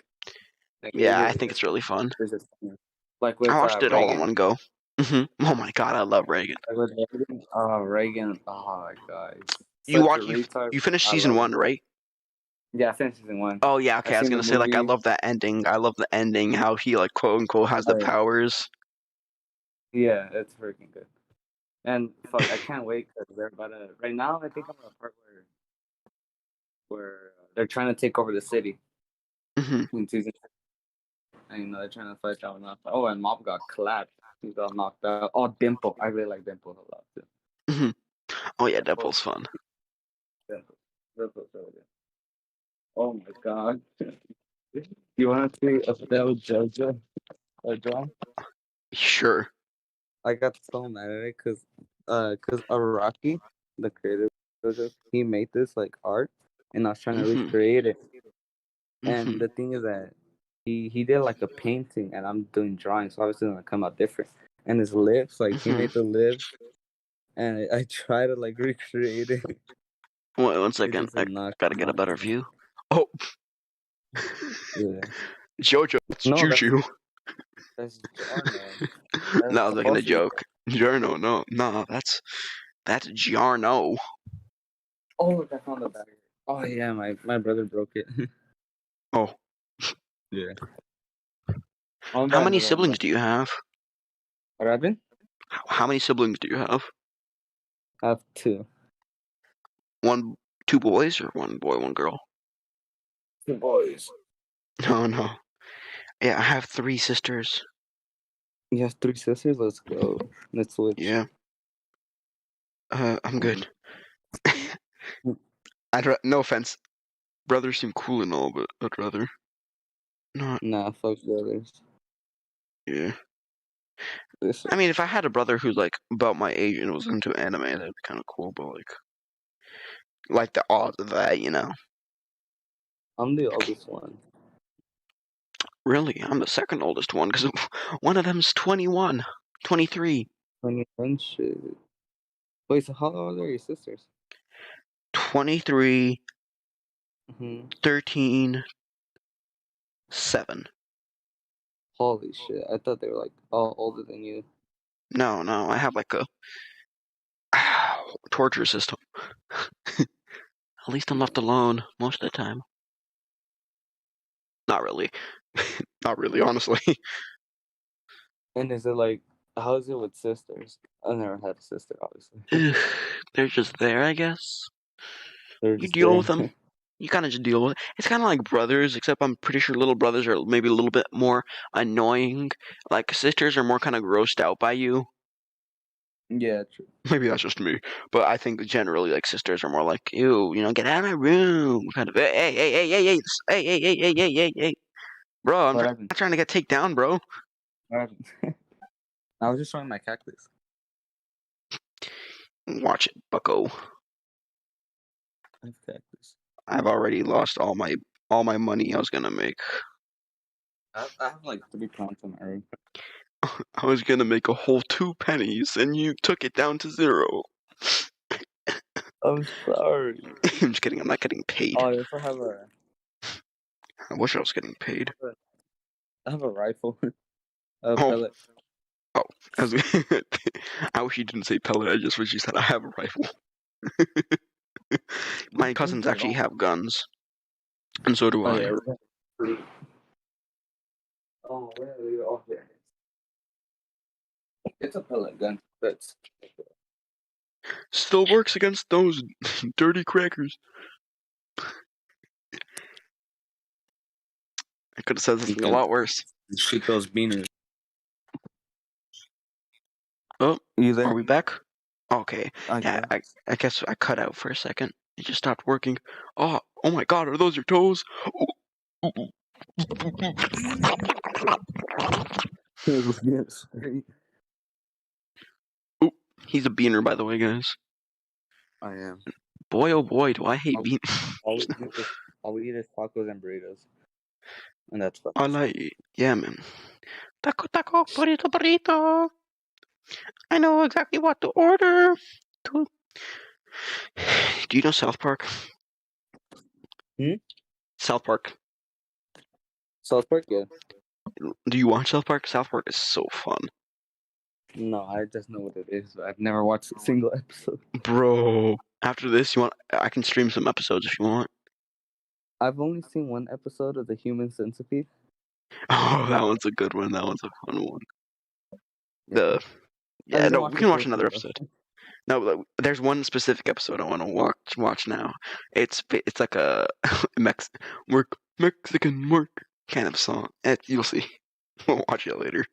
Like it Yeah, I really think is. it's really fun. It's just like I with watched it all in Reagan. one go. Oh my god, I love Reagan. Like with Reagan. Oh, Reagan. Oh my god, he's You such a watch retard. you finished I season love him. one, right? Yeah, I finished season 1. Oh yeah, I've okay. I was seen the gonna say like I movie. love that ending. I love the ending. How he like quote unquote has the Oh, powers. yeah, it's freaking good. And fuck, I can't wait because they're about to. Right now, I think I'm at a part where they're trying to take over the city Hmm. in season 2. And they're trying to fight that one off. Oh, and Mob got clapped. He got knocked out. Oh, Dimple. I really like Dimple a lot too. Hmm. Oh yeah, Dimple. Deadpool's fun. Dimple. Dimple's really good. Oh my god. You want to see a failed JoJo or drawing? Sure. I got so mad at it cause Araki, the creator of JoJo, he made this like art, and I was trying to Hmm. recreate it. Hmm. And the thing is that he did like a painting, and I'm doing drawing, so obviously it's gonna come out different. And his lips, like he Hmm. made the lips, and I try to like recreate it. Wait, one It second. just I did not gotta come get a out. better view. Oh, Yeah. Jojo, that's No, Juju. that's Jarno. No, I That's was making a supposed to be. joke. Jarno, no, that's Giarno. Oh, that's on the back. Oh yeah, my brother broke it. Oh, Yeah. I'll how buy many another one. siblings But do you have? what happened? How many siblings do you have? I have two. One, two boys, or one boy, one girl? Two boys. No, no. Yeah, I have three sisters. You have 3 sisters. Let's go. Let's switch. Yeah. I'm Mhm. good. No offense. Brothers seem cool and all, but I'd rather not. Nah, fuck brothers. Yeah. Listen, I mean, if I had a brother who's like about my age and was into anime, that'd be kind of cool. But like the odds of that, you know. I'm the oldest one. Really, I'm the second oldest one because one of them's 21, 23, 21 shit. Wait, so how old are your sisters? 23, Mm-hmm. 13, 7. Holy shit! I thought they were like all older than you. No, I have like a torture system. At least I'm left alone most of the time. Not really. Not really, honestly. And is it like, how is it with sisters? I never had a sister, obviously. They're just there, I guess. They're You just deal with there. them. You kind of just deal with it. It's kind of like brothers, except I'm pretty sure little brothers are maybe a little bit more annoying. Like sisters are more kind of grossed out by you. Yeah, true. Maybe that's just me, but I think generally like sisters are more like, ew, get out of my room, kind of. Hey, bro, I'm What not happened? trying to get take down, bro. What happened? I was just showing my cactus. Watch it, Bucko. I have cactus. I've already lost all my money I was gonna make. I have like 3 pounds in my room. I was gonna make a whole 2 pennies, and you took it down to 0. I'm sorry. I'm just kidding. I'm not getting paid. Oh, I also have a. I wish I was getting paid. I have a rifle. A Oh, pellet. oh. I wish you didn't say pellet. I just wish you said I have a rifle. My cousins actually have guns, and so do Oh I. yeah. Oh, where are you? Oh, here. It's a pellet gun. That's. Still works against those dirty crackers. I could have said something a lot worse. Shoot those beaners. Oh, You there? are we back? Okay. I Yeah, guess. I guess I cut out for a second. It just stopped working. Oh my God, are those your toes? Yes. Ooh, he's a beaner, by the way, guys. I am. Boy, oh boy, do I hate bean. All we eat is tacos and burritos, and that's I fucking. like, yeah, man. Taco, burrito. I know exactly what to order. Do you know South Park? South Park. South Park, yeah. Do you watch South Park? South Park is so fun. No, I just know what it is. But I've never watched a single episode. Bro, after this, I can stream some episodes if you want. I've only seen one episode of The Human Centipede. Oh, that one's a good one. That one's a fun one. I Yeah, didn't no, watch we the can watch first another one though. episode. No, there's one specific episode I want to watch now. It's like a Mexican work kind of song. You'll see. We'll watch it later.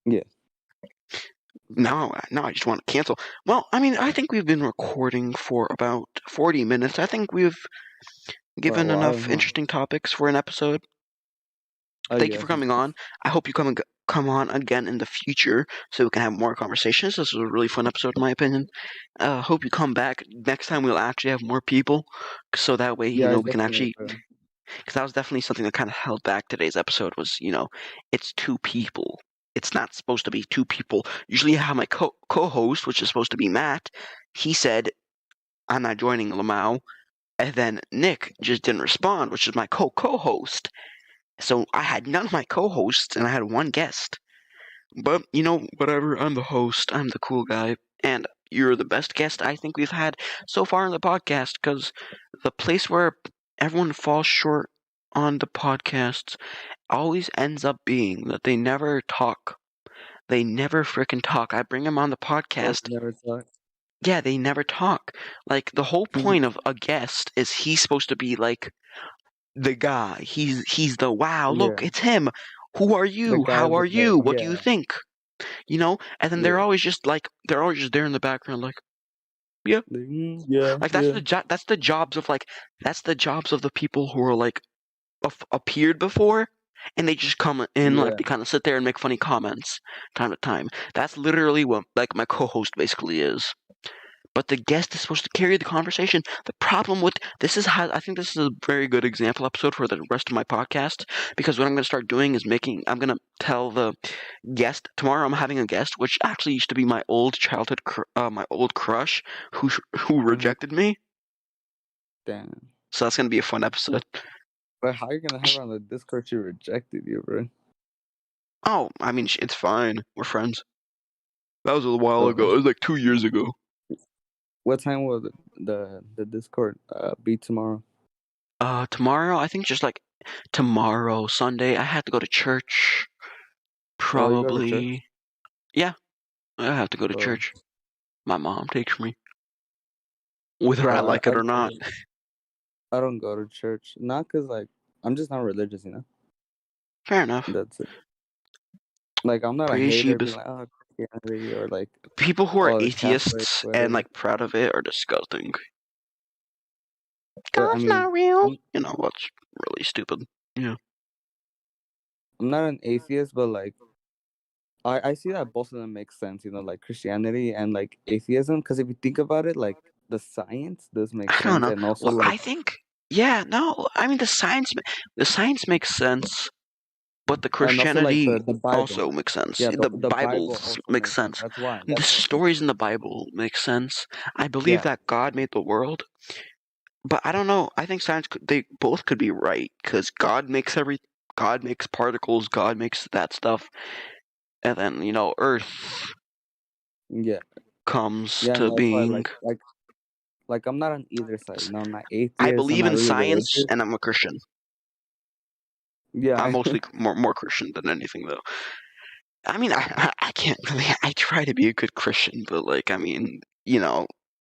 Yeah. Now I just want to cancel. Well, I mean, I think we've been recording for about 40 minutes. I think we've given enough interesting topics for an episode. Thank you for coming on. I hope you come on again in the future so we can have more conversations. This was a really fun episode, in my opinion. Hope you come back. Next time we'll actually have more people, so that way, we can actually... Because that was definitely something that kind of held back today's episode was, it's 2 people. It's not supposed to be 2 people. Usually I have my co-host, which is supposed to be Matt. He said, I'm not joining Lamau. And then Nick just didn't respond, which is my co-host. So I had none of my co-hosts, and I had one guest. But, whatever, I'm the host, I'm the cool guy, and you're the best guest I think we've had so far in the podcast, because the place where everyone falls short on the podcasts always ends up being that they never talk. They never frickin' talk. I bring them on the podcast. Never talk. Yeah, they never talk. Like, the whole point of a guest is he's supposed to be, like, the guy. He's the wow, look, it's him. Who are you? How are you? What do you think? And then they're always just there in the background, like, yeah. Like that's the jobs of the people who are like appeared before, and they just come in, like they kind of sit there and make funny comments time to time. That's literally what like my co-host basically is. But the guest is supposed to carry the conversation. The problem with this is how I think this is a very good example episode for the rest of my podcast, because what I'm going to start doing is I'm going to tell the guest tomorrow. I'm having a guest, which actually used to be my old childhood, my old crush, who rejected me. Damn. So that's going to be a fun episode. But how you gonna have her on the Discord? She rejected you, bro. Oh, I mean, it's fine. We're friends. That was a while Oh, ago. It was like 2 years ago. what time will the Discord be tomorrow? Tomorrow, I think just like tomorrow, Sunday, I have to go to church. Oh, you go to church? Probably. Yeah, I have to go to Oh, church. My mom takes me, whether I oh, like it or not. I don't go to church. Not cause like I'm just not religious, you know. Fair enough. That's it. Like I'm not a Praise hater, being Shebas. like, oh, Christianity or like, People who are oh, the Catholic, atheists and whatever. like proud of it are disgusting. But I God's mean, not real. I'm You know, that's really stupid. Yeah. I'm not an atheist, but like I see that both of them make sense, you know, like Christianity and like atheism. Because if you think about it, like the science does make I don't sense, know. and also Well, I like think, yeah, no. I mean, the science makes sense, but the like Christianity the Bible. also makes sense. Yeah, The the Bible Bible also makes makes sense. sense. That's why. The That's why. stories in the Bible make sense. I believe Yeah. that God made the world, but I don't know. I think they both could be right because God makes particles. God makes that stuff, and then Earth Yeah. comes Yeah, and to that's why being. like I'm not on either side. You know, I'm not I atheist. I'm believe not in really science, religious. and I'm a Christian. Yeah. I'm mostly more Christian than anything, though. I mean, I can't really. I try to be a good Christian, but like, I mean,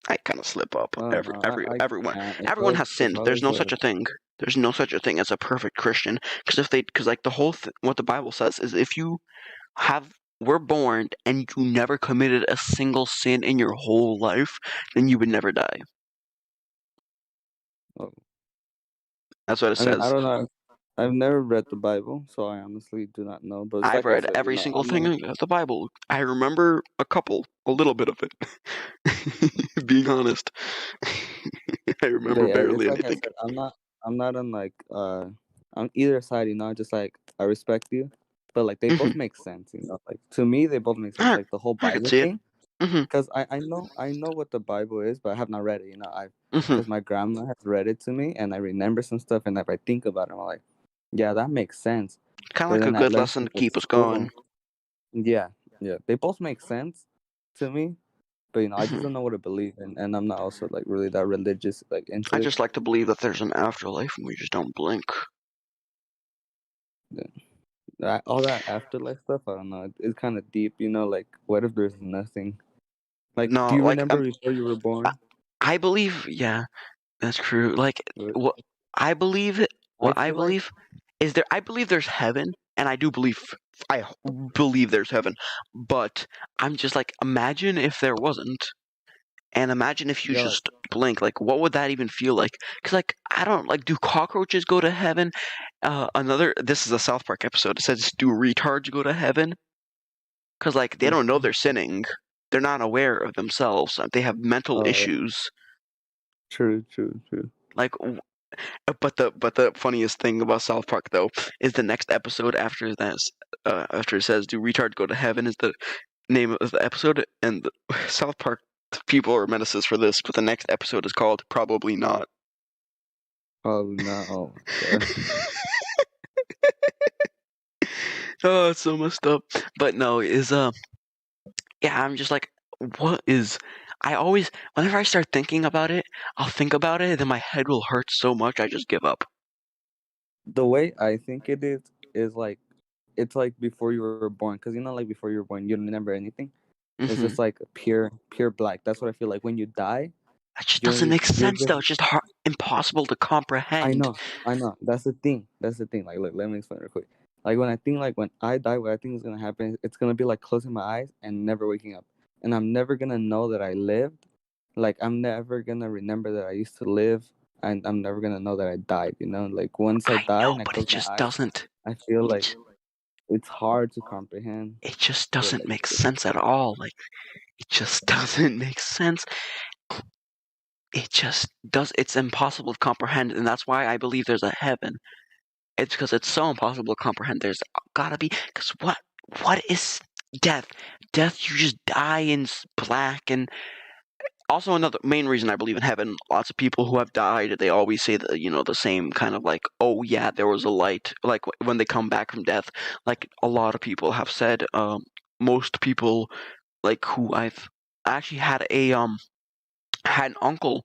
I kind of slip up. I don't know. Everyone, Can't. everyone has It's sinned. There's always no like such a thing. There's no such a thing as a perfect Christian. Because like the whole what the Bible says is if you were born and you never committed a single sin in your whole life, then you would never die. oh, That's what it I mean, I says. don't know. I've never read the Bible, so I honestly do not know. But it's I've like I read said, you every know, single thing of the Bible. I remember a little bit of it. Being honest, I remember yeah, it's barely like I anything. said, I'm not on like on either side, you know, just like I respect you. But like they Hmm. both make sense, you know. Like to me they both make sense. I, Like the whole I could Bible see it. thing. Hmm. Because I know what the Bible is, but I have not read it, you know. I Hmm. because my grandma has read it to me and I remember some stuff, and if I think about it, I'm like, yeah, that makes sense. Kind of But like a then I good learned lesson some to at keep us going. school. Yeah, yeah. They both make sense to me. But you know, I just Hmm. don't know what to believe in, and I'm not also like really that religious like I into it. just like to believe that there's an afterlife and we just don't blink. All that afterlife stuff, I don't know. It's kind of deep, you know. Like, what if there's nothing? Like, do No, you like remember before you were I, born? I believe, yeah, that's true. Like What- what I believe, I what I feel like believe is there. I believe there's heaven, and I believe there's heaven. But I'm just like, imagine if there wasn't, and imagine if you yeah, like just blink. Like, what would that even feel like? Because like, I don't like. Do cockroaches go to heaven? This is a South Park episode. It says, "Do retards go to heaven?" Because like, they don't know they're sinning. They're not aware of themselves. They have mental oh, issues. true, true, true. Like, but the funniest thing about South Park though is the next episode after this. After it says, "Do retards go to heaven?" is the name of the episode, and the South Park people are menaces for this. But the next episode is called "Probably Not." Oh no, oh my god. Oh, it's so messed up. But no, yeah, I'm just like, what is? I always, whenever I start thinking about it, I'll think about it, and then my head will hurt so much I just give up. The way I think it is like it's like before you were born, because you know, like before you were born, you don't remember anything. It's Hmm. just like pure black. That's what I feel like when you die. That just doesn't make You're sense though. just It's just impossible to I comprehend. know, I know. That's the thing. That's the thing. Like, look, let me explain real quick. Like when I think, like when I die, what I think is gonna happen, it's gonna be like closing my eyes and never waking up, and I'm never gonna know that I lived. Like I'm never gonna remember that I used to live, and I'm never gonna know that I died. You know, like once I I die know, and I but it close my just eyes, doesn't. I feel It like j- it's hard to comprehend. it just But doesn't make sense at all. Like it just doesn't make sense. It just does. It's impossible to comprehend, and that's why I believe there's a heaven. It's because it's so impossible to comprehend. There's gotta be because what is death? Death, you just die in black, and Also, another main reason I believe in heaven, lots of people who have died, they always say that, the same kind of like, oh yeah, there was a light, like when they come back from death. Like a lot of people have said, most people like who I've actually had an uncle,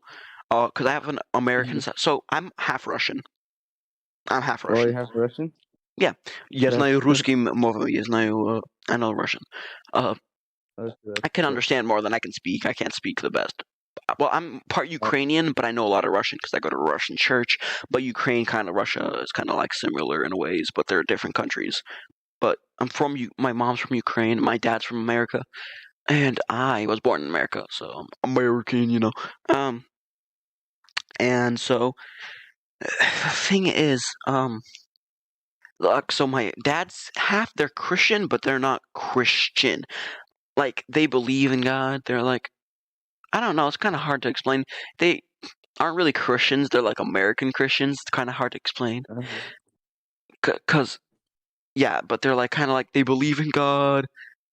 because I have an American, Mhm. so I'm half Russian. I'm half Oh, you Russian. have Russian? Yeah, я That's знаю русский мову, I know Russian. Uh, that's I can cool. understand more than I can speak. I can't speak the best. Well, I'm part Uh, Ukrainian, but I know a lot of Russian because I go to a Russian church. But Ukraine, kind of Russia, is kind of like similar in ways, but they're different countries. But I'm from my mom's from Ukraine, my dad's from America, and I was born in America, so I'm American. Um, and so the thing is, so my dad's half they're Christian, but they're not Christian. Like they believe in God. They're like I don't know. It's kind of hard to explain. They aren't really Christians. They're like American Christians. It's kind of hard to explain. uh-huh. Cause yeah, but they're like kind of like they believe in God.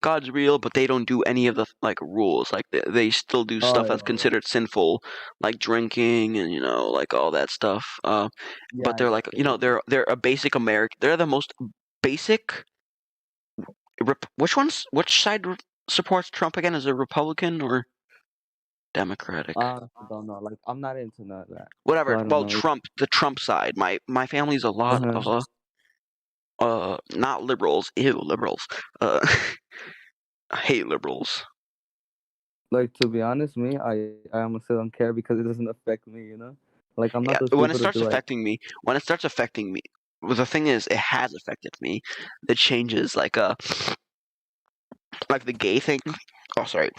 God's real, but they don't do any of the like rules. Like they still do Oh stuff yeah, that's considered sinful, like drinking and like all that stuff. yeah, But I they're get like you. they're a basic American. They're the most basic. Which side supports Trump again? Is it Republican or Democratic? I don't know. Like I'm not into none of that, so Whatever. I don't Well, know. The Trump side. My family's a lot Uh-huh. of not liberals. Ew, liberals. I hate liberals. Like to be honest, me, I honestly don't care because it doesn't affect me. Like I'm not Yeah, those when it people to be starts like, affecting me, well, the thing is, it has affected me. The changes, like the gay thing. Oh, sorry.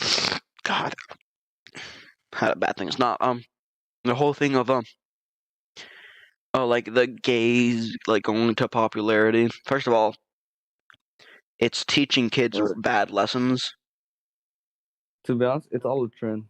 God, had a bad thing. It's not the whole thing of oh, like the gays like going to popularity. First of all, it's teaching kids or bad lessons. to be honest, it's all a trend.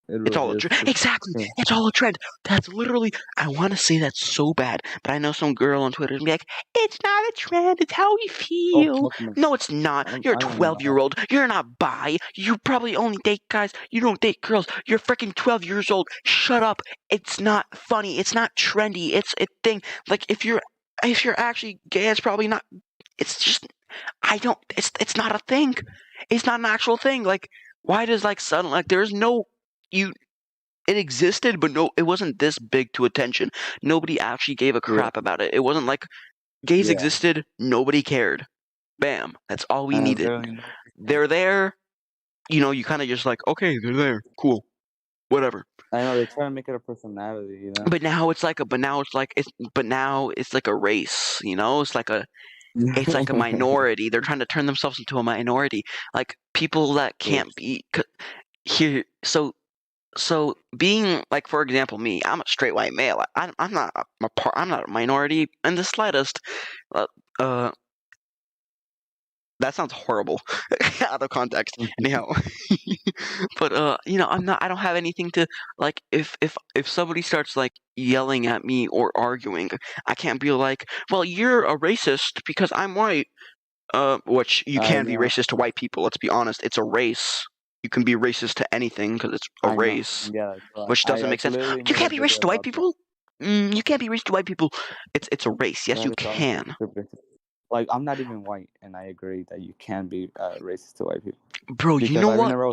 It It's really all a is. trend. It's Exactly. trend. It's all a trend. That's literally. I want to say that so bad, but I know some girl on Twitter is gonna be like, "It's not a trend. It's how we Oh feel." fuck no! No, it's not. You're a I am 12-year not. old. You're not bi. You probably only date guys. You don't date girls. You're freaking 12 years old. Shut up. It's not funny. It's not trendy. It's a thing. Like if you're actually gay, it's probably not. It's just I don't. It's not a thing. It's not an actual thing. Like why does like suddenly like there's no you it existed, but no, it wasn't this big to attention. Nobody actually gave a Yeah, crap about it. It wasn't like gays yeah. existed, nobody cared. Bam, that's all we And needed. literally no. They're there, you kind of just like, okay, they're there, cool, whatever. I know they try to make it a personality. But now it's like a race, it's like a minority. They're trying to turn themselves into a minority, like people that True. can't be here. So being like, for example, me, I'm a straight white male. I'm not I'm not a minority in the slightest. Uh, uh that sounds horrible out of context. Anyhow, but I'm not. I don't have anything to like. If somebody starts like yelling at me or arguing, I can't be like, well, you're a racist because I'm white. Which you I can be know. racist to white people. Let's be honest. It's a race. You can be racist to anything because it's a I know. race. Yeah, that's right. Which doesn't I make sense. literally You made a can't be video racist to white about this. people. You can't be racist to white people. It's a race. Yes, That you is honestly can, super. Like I'm not even white, and I agree that you can be racist to white people bro. You because know I what? remember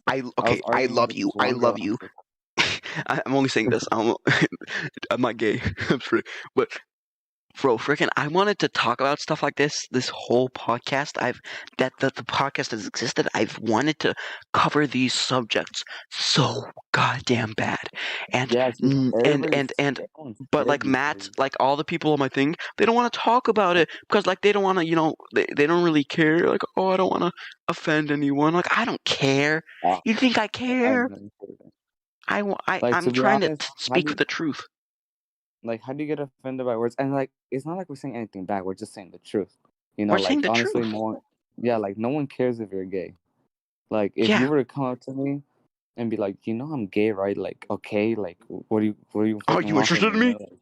I Okay. was I arguing love with you. this I one girl love on you. TikTok. I'm only saying this. I'm not gay. I'm straight. But bro, freaking, I wanted to talk about stuff like this whole podcast. That the podcast has existed. I've wanted to cover these subjects so goddamn bad, and Yeah, it's because everyone's but scared like these Matt, days. like all the people on my thing, they don't want to talk about it because like they don't want to, they don't really care. Like, oh, I don't want to offend anyone. Like, I don't care. Uh, You think I I've care? never heard of it. Like I'm to be trying to honest, how speak do for you, the truth. like how do you get offended by words? And like it's not like we're saying anything bad. We're just saying the truth. We're saying Like the honestly, truth. yeah, like no one cares if you're gay. Like if you Yeah. were to come up to me and be like, I'm gay, right? Like okay, like what do you Are fucking you want from interested me? in me? Like,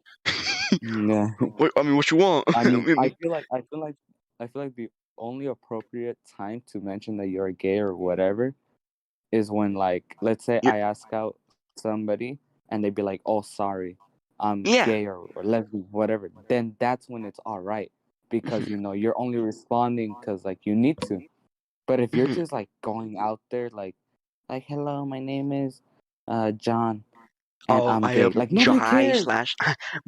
yeah. I mean, what you want? I I mean, mean, I feel like the only appropriate time to mention that you're gay or whatever is when, like, let's say You're, I ask out somebody and they'd be like, "Oh, sorry, I'm yeah. gay or lesbian, whatever." Then that's when it's all right because Hmm. you're only responding because like you need to. But if you're Hmm. just like going out there like hello, my name is John and Oh, I'm I gay, am like nobody Jai cares. slash.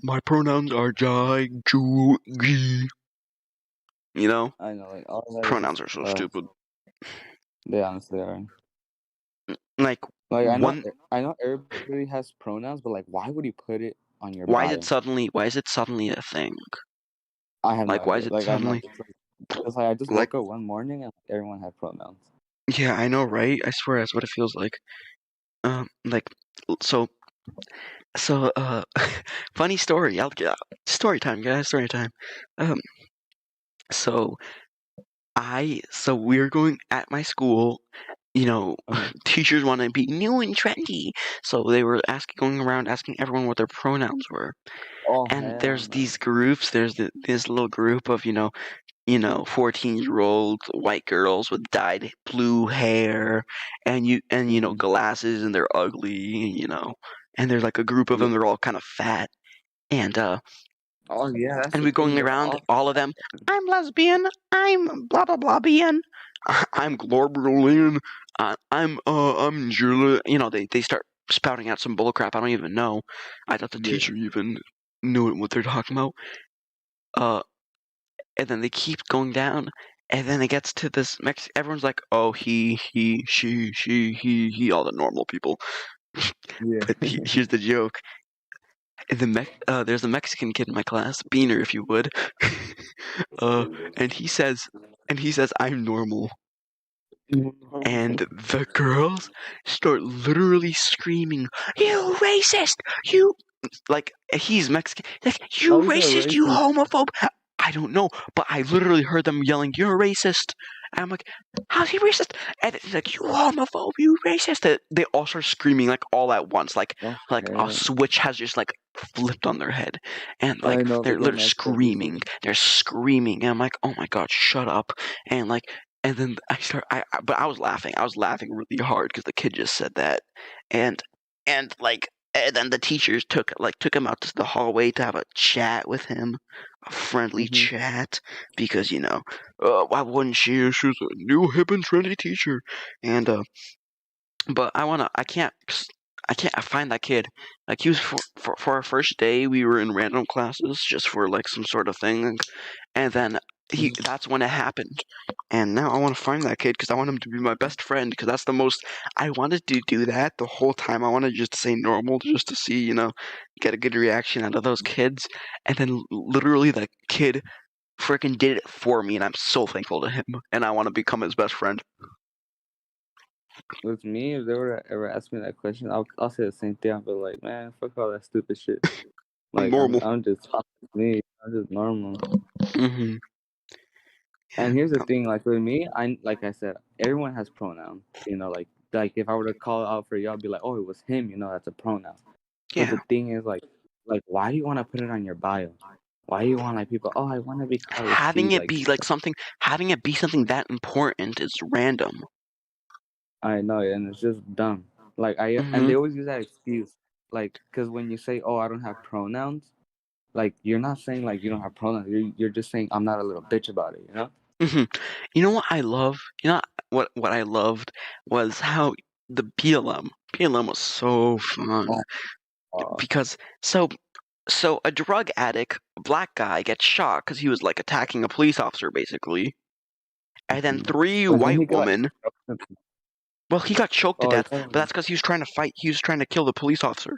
My pronouns are Jai, Ju, Gi. You know, I know, like all that is just pronouns are so stupid. they honestly are. Like, Like one, I know everybody has pronouns, but like why would you put it on your why is it bio? suddenly? Why is it suddenly a thing? I have no Like, why idea. is it Like I have no suddenly idea. It's like I just like? woke up one morning and everyone had pronouns. Yeah, I know, right? I swear that's what it feels like. Like, so, so, funny story. I'll get story time, guys. Story time. Um, so so we're going at my school. You know, Uh-huh. teachers want to be new and trendy, so they were going around asking everyone what their pronouns were. Oh And hell there's no. these groups. There's this little group of 14-year-old white girls with dyed blue hair and Mm-hmm. glasses, and they're ugly, and there's like a group of Yeah. them. They're all kind of fat, and Oh yeah, that's and the we're thing. going They're around, all all of them. I'm lesbian. I'm blah blah blah being. I'm globulin. I'm Julia. They start spouting out some bullcrap. I don't even know. I thought the yeah. teacher even knew what they're talking about. Uh, and then they keep going down, and then it gets to this everyone's like, oh, he, she, all the normal people. Yeah. But here's the joke. There's a Mexican kid in my class, Beaner, if you would. uh, and he says, I'm normal. And the girls start literally screaming, "You racist! You like he's Mexican. Like, How you is that racist, you racist? homophobe." I don't know, but I literally heard them yelling, "You're racist." And I'm like, "How's he racist?" And it's like, "You homophobe, you racist." They all start screaming like all at once, like a Okay. switch has just like flipped on their head, and I like know they they're go literally nuts every screaming. They're screaming, and I'm like, "Oh my god, shut up!" And like, and then but I was laughing. I was laughing really hard because the kid just said that, and and then the teachers took him out to the hallway to have a chat with him, a friendly Mm-hmm. chat, because why wouldn't she? She's a new hip and trendy teacher, and but I can't find that kid. Like, he was for our first day. We were in random classes just for like some sort of thing, and then that's when it happened. And now I want to find that kid because I want him to be my best friend, because that's the most I wanted to do that the whole time. I wanted just to say normal just to see, get a good reaction out of those kids. And then literally the kid freaking did it for me, and I'm so thankful to him, and I want to become his best friend. With me, if they were to ever ask me that question, I'll say the same thing. I'll be like, man, fuck all that stupid shit. I'm Like normal. I'm just me. I'm just normal. Hmm. Yeah. And here's the thing, like with me, like I said, everyone has pronouns. Like if I were to call out for y'all, I'd be like, oh, it was him. That's a pronoun. But Yeah. the thing is, like why do you want to put it on your bio? Why do you want like people? Oh, I want to be called a she. Like Having it be something that important is random. I know, and it's just dumb. Like and Hmm. they always use that excuse, like because when you say, oh, I don't have pronouns, like you're not saying like you don't have pronouns. You're just saying I'm not a little bitch about it. Hmm. You know what I love? You know what I loved was how the PLM was so fun, Oh, because a drug addict, a black guy, gets shot because he was like attacking a police officer basically, and then mhm. three But then he white got like, women. Well, he got choked to oh, death, but that's because he was trying to fight. He was trying to kill the police officer.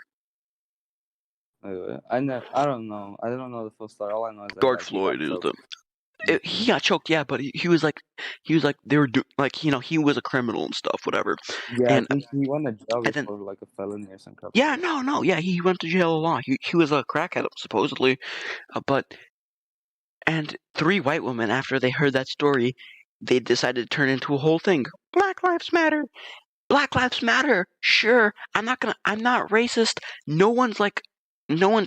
I don't know. I don't know the full story. All I know is that George like he got Floyd is choked. he got choked, yeah, but he was like they were like he was a criminal and stuff, whatever, Yeah, I and think he went to jail and then before like a felony or some crap like yeah, that. no, yeah, he went to jail a lot. He was a crackhead supposedly, but and three white women, after they heard that story, they decided to turn into a whole thing. Black Lives Matter. Black Lives Matter. Sure, I'm not racist. No one's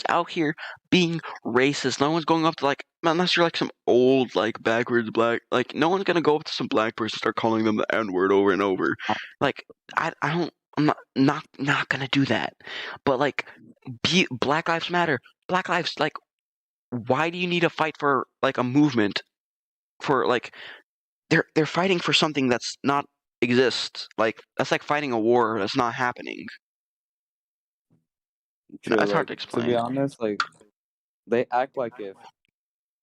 out here being racist. No one's going up to like unless you're like some old like backwards black, like no one's gonna go up to some black person and start calling them the N word over and over. Like I don't. I'm not gonna do that. But like, Black Lives Matter. Black Lives like. Why do you need to fight for like a movement for like they're fighting for something that's not exists. Like that's like fighting a war that's not happening. True. It's hard Like to to be explain. honest, like they act like if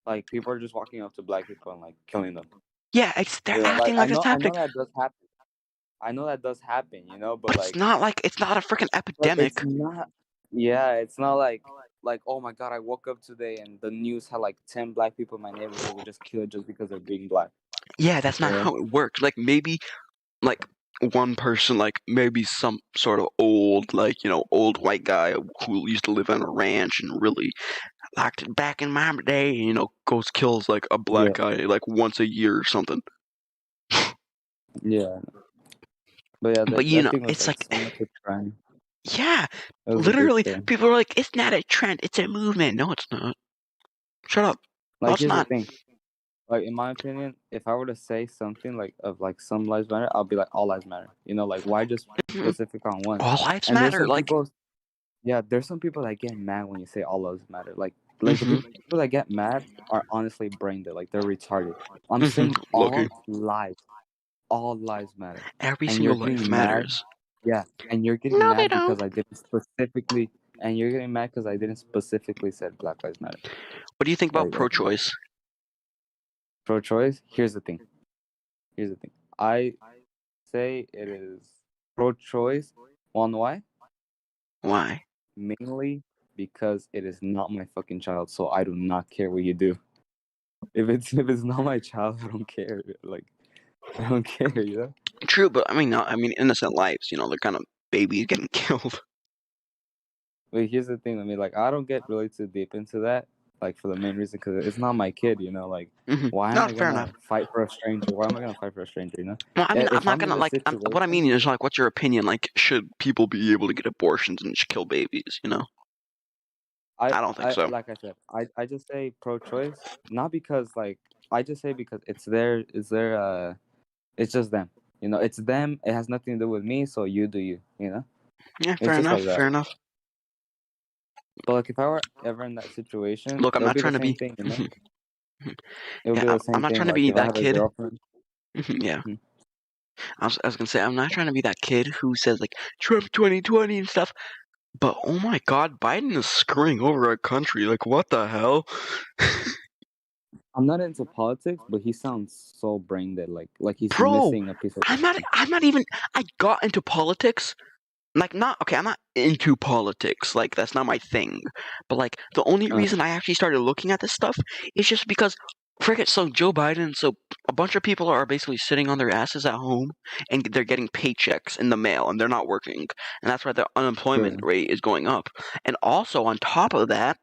like people are just walking up to black people and like killing them. Yeah, it's they're You know, like acting like it's I happening, know that does happen. I know that does happen. You know, but but it's like, not like it's not a freaking it's epidemic. not. Yeah, it's not like oh my god, I woke up today and the news had like 10 black people in my neighborhood were just killed just because they're being black. Yeah, that's You not know? how it works. Like maybe like one person, like maybe some sort of old, like old white guy who used to live on a ranch and really liked it back in my day, goes kills like a black Yeah, guy like once a year or something. yeah. But yeah, But that thing was it's like like so much a trend. yeah, It was a big literally, thing. people are like, it's not a trend, it's a movement. No, it's not. Shut up. No, Like it's here's the not. thing. Like in my opinion, if I were to say something like of like some lives matter, I'll be like all lives matter. You know, like why just specific on one? All lives And there's matter. some Like, people, yeah, there's some people that get mad when you say all lives matter. Like the hmm people that get mad are honestly brain dead. Like they're retarded. I'm hmm saying Lucky. all lives matter, Every and you're single life getting mad. matters. Yeah, and you're getting No, they mad don't. because I didn't specifically, and you're getting mad because I didn't specifically said Black Lives Matter. What do you think about Like pro-choice? pro-choice. Here's the thing. Here's the thing. I say it is pro-choice. One why? Why? Mainly because it is not my fucking child, so I do not care what you do. If it's not my child, I don't care. Like I don't care, you know. True, but I mean, no, I mean, innocent lives. They're kind of babies getting killed. But here's the thing. I mean, like I don't get really too deep into that. Like for the main reason, because it's not my kid, you know. Like why am I Not fair enough. gonna fight for a stranger? Why am I gonna fight for a stranger? You know. Well, I mean, I'm If not I'm in gonna a like. What I mean situation, is like, what's your opinion? Like, should people be able to get abortions and just kill babies? I don't think I so. like I said, I just say pro-choice, not because like I just say because it's just them. You know, it's them. It has nothing to do with me. So you do you. You know, Yeah, it's fair just enough. like that. Fair enough. But like if I were ever in that situation, Look, I'm it'll not be the trying to same be. thing. You know, it'll Yeah, be the I'm same not thing. trying to Like be if I that have a kid. girlfriend. Yeah. Hmm. I was gonna say I'm not trying to be that kid who says like Trump 2020 and stuff, but oh my God, Biden is screwing over our country. Like what the hell? I'm not into politics, but he sounds so brain dead. Like he's Bro, missing a piece of. I'm not even. I got into politics. Like not okay. I'm not into politics. Like that's not my thing. But like the only Uh, reason I actually started looking at this stuff is just because. Forget so Joe Biden. So a bunch of people are basically sitting on their asses at home, and they're getting paychecks in the mail, and they're not working, and that's why the unemployment true. rate is going up. And also on top of that,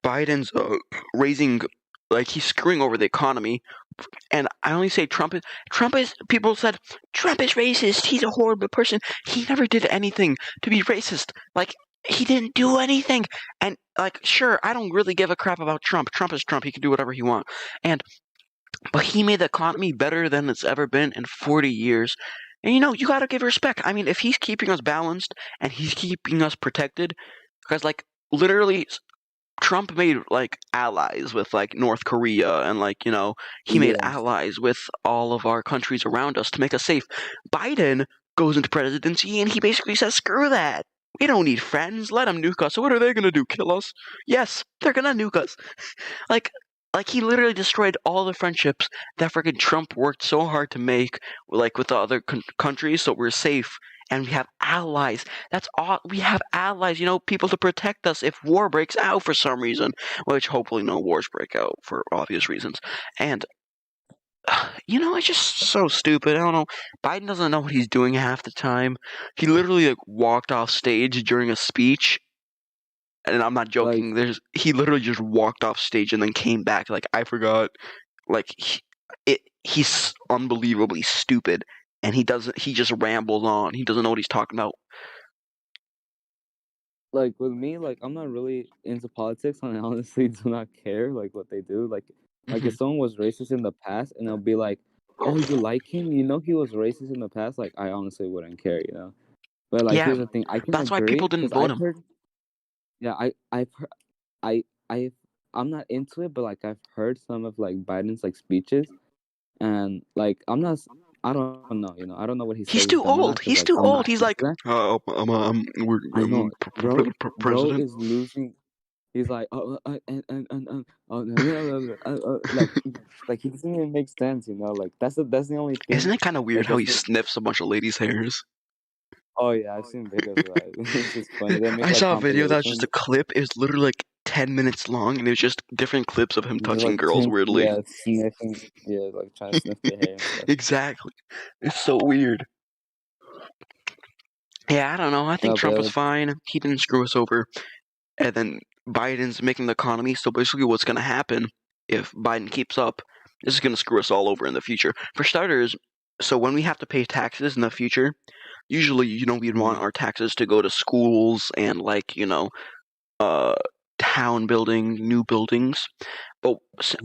Biden's raising, like he's screwing over the economy. And I only say Trump is. People said Trump is racist. He's a horrible person. He never did anything to be racist. Like he didn't do anything. And like, sure, I don't really give a crap about Trump. Trump is Trump. He can do whatever he wants. And but he made the economy better than it's ever been in 40 years. And you got to give respect. I mean, if he's keeping us balanced and he's keeping us protected, because like literally Trump made like allies with like North Korea and like he made Yeah. allies with all of our countries around us to make us safe. Biden goes into presidency and he basically says, "Screw that. We don't need friends. Let them nuke us. So what are they gonna do? Kill us? Yes, they're gonna nuke us." Like, like he literally destroyed all the friendships that freaking Trump worked so hard to make, like with the other countries, so we're safe and we have allies. That's all. We have allies, people to protect us if war breaks out for some reason, which hopefully no wars break out for obvious reasons. And it's just so stupid. I don't know. Biden doesn't know what he's doing half the time. He literally like walked off stage during a speech, and I'm not Like joking. He literally just walked off stage and then came back like I forgot. Like he's unbelievably stupid, and he doesn't. He just rambles on. He doesn't know what he's talking about. like with me, like I'm not really into politics, and I honestly do not care like what they do. Like Like Hmm. if someone was racist in the past, and they'll be like, "Oh, you like him? You know he was racist in the past." Like I honestly wouldn't care, you know. But like Yeah, here's the thing, I can that's why people agree didn't because vote I've him. heard. Yeah, I I'm not into it, but like I've heard some of like Biden's like speeches, and like I don't know, you know, I don't know what he said He's he's too done or old. not because He's like too I'm old. not He's into like, that. I know, bro president. is losing. He's like, like he doesn't even make sense, you know. Like that's the only Isn't thing. it kind of weird Like how if he it, sniffs a bunch of ladies' hairs? oh yeah, I've seen videos of that. It's just funny. They make I like saw a video that was just a compilations. clip. It was literally like 10 minutes long, and it was just different clips of him Just touching like girls weirdly. yeah, sniffing, yeah, like trying to sniff their hair and stuff. Exactly. It's so weird. Yeah, I don't know. I think No, Trump was but fine. He didn't screw us over. And then Biden's making the economy. So basically, what's going to happen if Biden keeps up? This is going to screw us all over in the future. For starters, so when we have to pay taxes in the future, usually, we'd want our taxes to go to schools and like, uh, town building, new buildings. But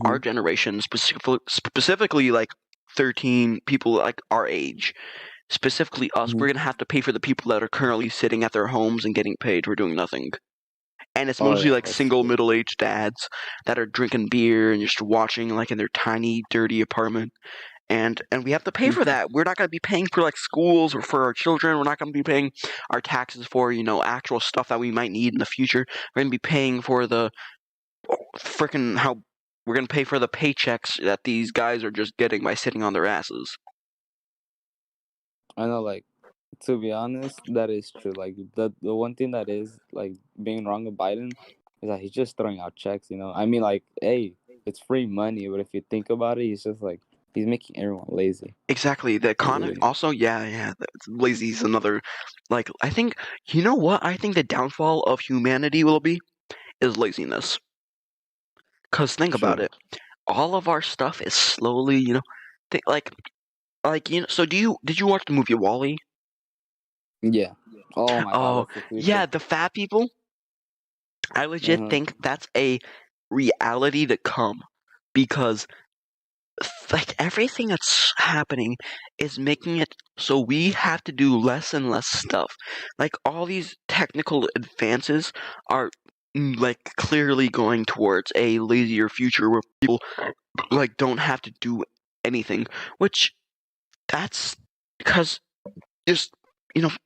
our mhm, generation, specifically like 13 people like our age, specifically us, we're mhm. gonna have to pay for the people that are currently sitting at their homes and getting paid for doing nothing. And it's Oh mostly yeah, like that's single true. middle-aged dads that are drinking beer and just watching like in their tiny, dirty apartment. And we have to pay for that. We're not going to be paying for like schools or for our children. We're not going to be paying our taxes for actual stuff that we might need in the future. We're going to be paying for the freaking how we're going to pay for the paychecks that these guys are just getting by sitting on their asses. I know, like to be honest, that is true. Like the one thing that is like being wrong with Biden is that he's just throwing out checks. You know, I mean, like, hey, it's free money, but if you think about it, he's just like he's making everyone lazy. Exactly. The economy Literally. also, yeah. Lazy's another like I think you know what I think the downfall of humanity will be is laziness. Cause think about True. it, all of our stuff is slowly, think So did you watch the movie Wall-E? Yeah. Oh my God, Oh, that's the yeah, future. the fat people. I Uh legit huh. think that's a reality to come because like everything that's happening is making it so we have to do less and less stuff. Like all these technical advances are like clearly going towards a lazier future where people like don't have to do anything, which that's because just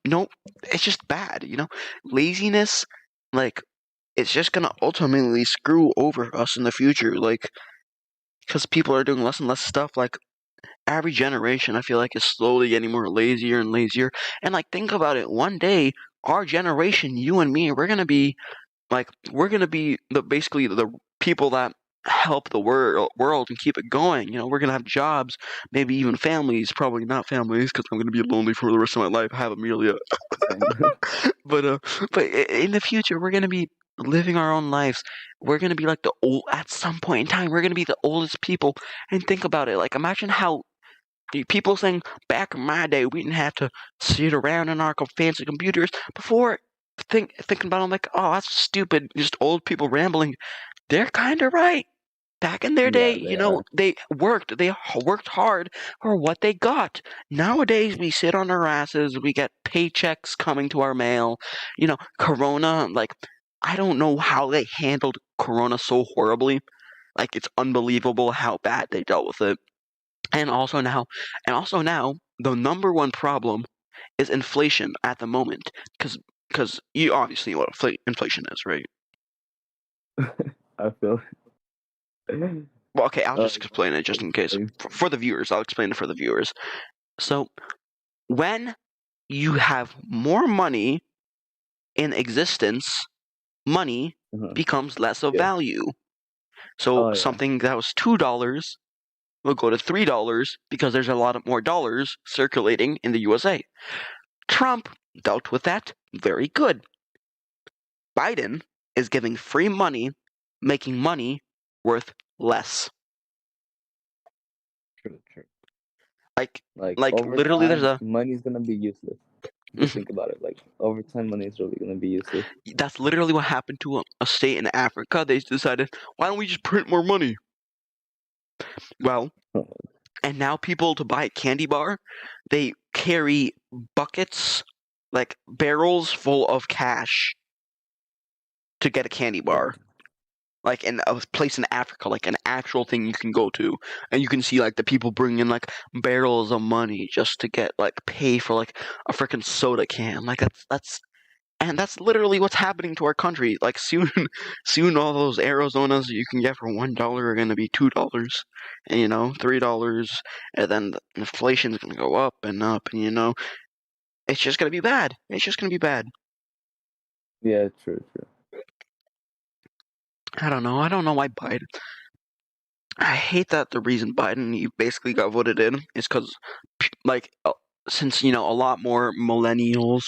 no, it's just bad. Laziness, like it's just gonna ultimately screw over us in the future. Like because people are doing less and less stuff. Like every generation, I feel like is slowly getting more lazier and lazier. And like think about it, one day our generation, you and me, we're gonna be the basically the people that help the world and keep it going. We're gonna have jobs, maybe even families. Probably not families because I'm gonna be lonely for the rest of my life. I have Amelia, Same. but in the future we're gonna be living our own lives. We're gonna be like the old at some point in time. We're gonna be the oldest people. And think about it. Like imagine how people saying back in my day we didn't have to sit around on our fancy computers before. Thinking about it, I'm like, oh, that's stupid. Just old people rambling. They're kind of right. Back in their day, Yeah, they are. they worked hard for what they got. Nowadays, we sit on our asses, we get paychecks coming to our mail. Corona, like, I don't know how they handled Corona so horribly. Like, it's unbelievable how bad they dealt with it. And also now, the number one problem is inflation at the moment. Because you obviously know what inflation is, right? I feel. Well, okay, I'll Oh, just explain it just in case. explain. For the viewers, I'll explain it for the viewers. So, when you have more money in existence, money Uh-huh. becomes less of Yeah. value. So, Oh yeah. something that was $2 will go to $3 because there's a lot of more dollars circulating in the USA. Trump dealt with that very good. Biden is giving free money, making money worth less. True. True. Like, Like like over literally, there's time, a. money's gonna be useless. Just think about it. Like over time, money is really gonna be useless. That's literally what happened to a state in Africa. They decided, why don't we just print more money? Well, and now people to buy a candy bar, they carry buckets, like barrels full of cash to get a candy bar. Like in a place in Africa, like an actual thing you can go to, and you can see like the people bringing in like barrels of money just to get like pay for like a freaking soda can. Like that's literally what's happening to our country. Like soon, soon all those Arizonas you can get for $1 are gonna be $2, and $3, and then the inflation's gonna go up, and it's just gonna be bad. It's just gonna be bad. Yeah, true. I don't know. I don't know why Biden. I hate that the reason Biden basically got voted in is because, like, since a lot more millennials,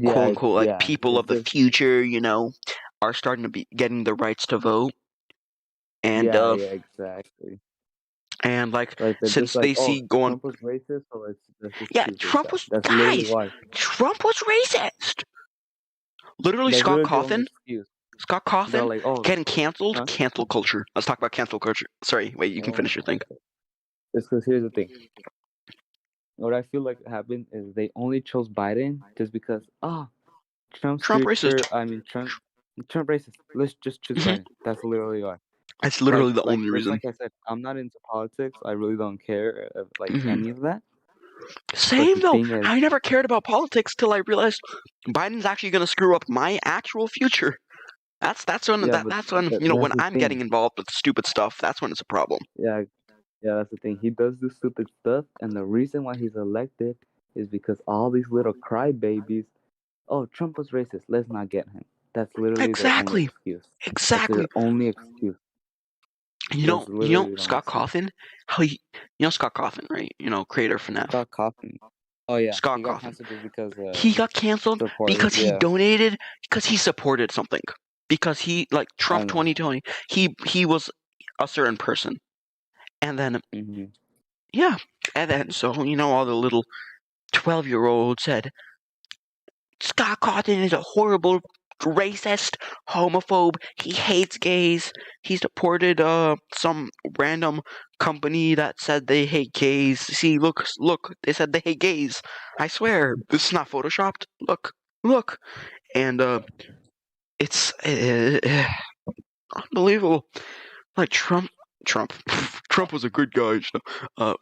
quote Yeah, unquote, like yeah. people of It's the just future, are starting to be getting the rights to vote, and yeah, exactly. like Like they're just since like, they oh, see going, Trump was racist, so let's just yeah, choose this Trump guy. was That's literally guys, why. Trump was racist. Literally, That's Scott literally the only Cawthon, excuse. Scott They're Cawthon like, oh, getting canceled. huh? Cancel culture. Let's talk about cancel culture. Sorry, wait, you can Oh, finish your thing. it's because here's the thing. What I feel like happened is they only chose Biden just because Trump's Trump racist. future. I mean Trump racist. Let's just choose Mhm. Biden. That's literally why. That's literally the Like only just reason. like I said, I'm not into politics. I really don't care of like Mhm. any of that. But Same the though. thing is, I never cared about politics till I realized Biden's actually going to screw up my actual future. That's when yeah, that's when but when that's the I'm getting thing. involved with stupid stuff. That's when it's a problem. Yeah, that's the thing. He does this stupid stuff, and the reason why he's elected is because all these little crybabies. Oh, Trump was racist. Let's not get him. That's literally their only Exactly. excuse. That's their Exactly. only excuse. You That's know, you know literally the only Scott excuse. Cawthon, how Scott Cawthon, right? Creator FNAF. Scott Cawthon. Oh yeah, Scott he got Cawthon. canceled just because He got canceled supported. because he Yeah, donated, because he supported something. Because he like I Trump know. 2020, he was a certain person. And then Hmm. yeah, and then so all the little 12-year-olds said Scott Cawthon is a horrible racist, homophobe. He hates gays. He supported some random company that said they hate gays. See, look, they said they hate gays. I swear, this is not photoshopped. Look, and it's unbelievable. Like Trump, Trump was a good guy.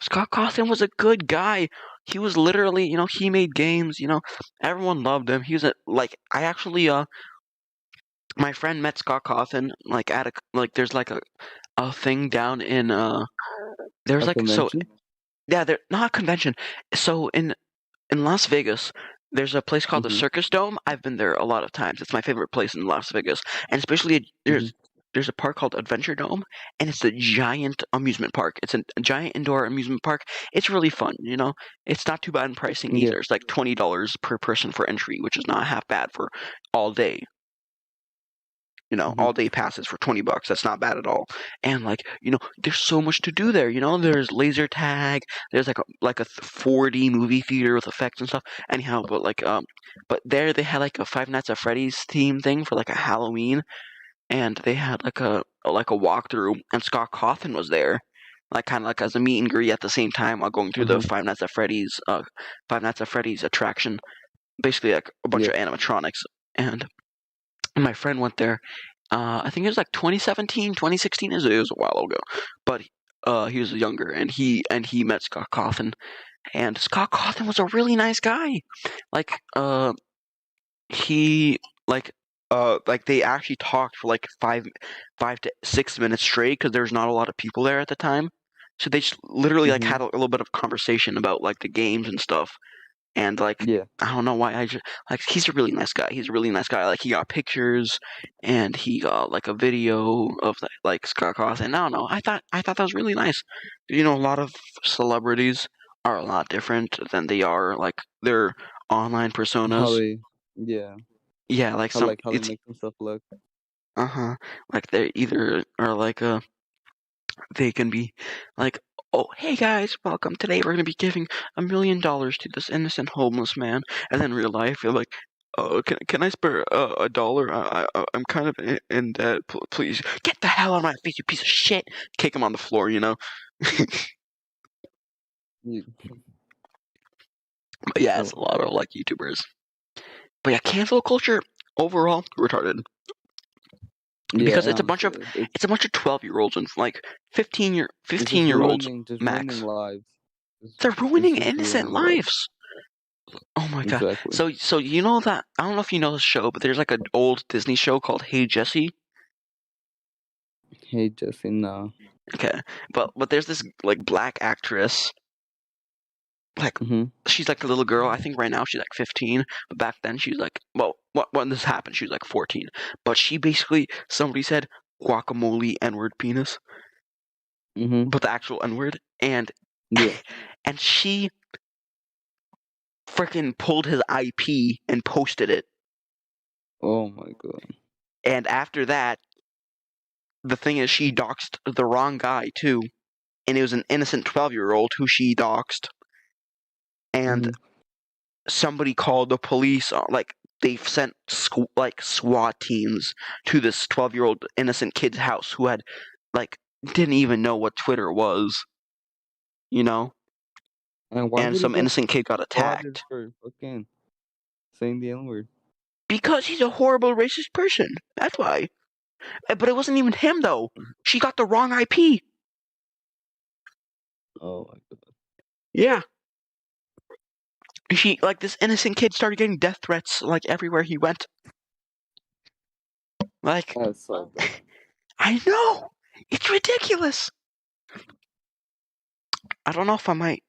Scott Cawthon was a good guy. He was literally, he made games. Everyone loved him. He was I actually, my friend met Scott Cawthon like at there's like a thing down in there's A like so convention. yeah, there not a convention. So in Las Vegas, there's a place called the Hmm. Circus Dome. I've been there a lot of times. It's my favorite place in Las Vegas, and especially Hmm. there's a park called Adventure Dome, and it's a giant amusement park. It's a giant indoor amusement park. It's really fun. It's not too bad in pricing Yeah. either. It's like $20 per person for entry, which is not half bad for all day. Hmm. All day passes for $20. That's not bad at all. And there's so much to do there. There's laser tag. There's like a 4D movie theater with effects and stuff. Anyhow, but there they had like a Five Nights at Freddy's theme thing for like a Halloween, and they had like a walkthrough, and Scott Cawthon was there, like kind of like as a meet and greet at the same time while going through the Uh-huh. Five Nights at Freddy's attraction, basically like a bunch Yeah. of animatronics. And my friend went there. I think it was like 2017, 2016. It was a while ago, but he was younger, and he met Scott Cawthon, and Scott Cawthon was a really nice guy. Like he like they actually talked for like 5 to 6 minutes straight because there's not a lot of people there at the time, so they just literally like Hmm. had a little bit of conversation about like the games and stuff. And Yeah. I don't know why I just he's a really nice guy. He's a really nice guy. Like he got pictures, and he got like a video of like Scott Cawthon. And I don't know. I thought that was really nice. A lot of celebrities are a lot different than they are like their online How personas. they. Yeah. Yeah, like some How they it's make themselves look. like they either are like they can be like, oh, hey guys, welcome. Today we're going to be giving $1 million to this innocent homeless man. And then in real life, you're like, Oh, can I spare $1? I'm kind of in debt. Please get the hell out of my face, you piece of shit! Kick him on the floor, you know. You- But yeah, Oh it's a lot of like YouTubers. But yeah, cancel culture overall retarded because yeah, honestly, it's a bunch of 12-year-olds and like 15 it's just 15-year-olds ruining max. lives. They're It's ruining just innocent ruining lives. lives. Oh my god. Exactly. So you know that I don't know if you know the show, but there's like an old Disney show called Hey Jesse. Hey, Jesse, no. Okay. But there's this like black actress. Like Mhm. she's like a little girl. I think right now she's like 15, but back then she's like, well, when this happened, she was like 14. But she basically somebody said guacamole N-word penis, Mhm. but the actual N-word, and Yeah. and she freaking pulled his IP and posted it. Oh my god. And after that, the thing is, she doxed the wrong guy too, and it was an innocent 12-year-old who she doxed, and Mhm. somebody called the police. Like they've sent like SWAT teams to this 12-year-old innocent kid's house who had like didn't even know what Twitter was, you know, And why and would he some get innocent kid got spotted attacked for fucking saying the N word? because he's a horrible racist person. That's why. But it wasn't even him though. She got the wrong IP. Oh my god. Yeah. She like this innocent kid started getting death threats like everywhere he went. Like That's so bad. I know. It's ridiculous. I don't know if I might.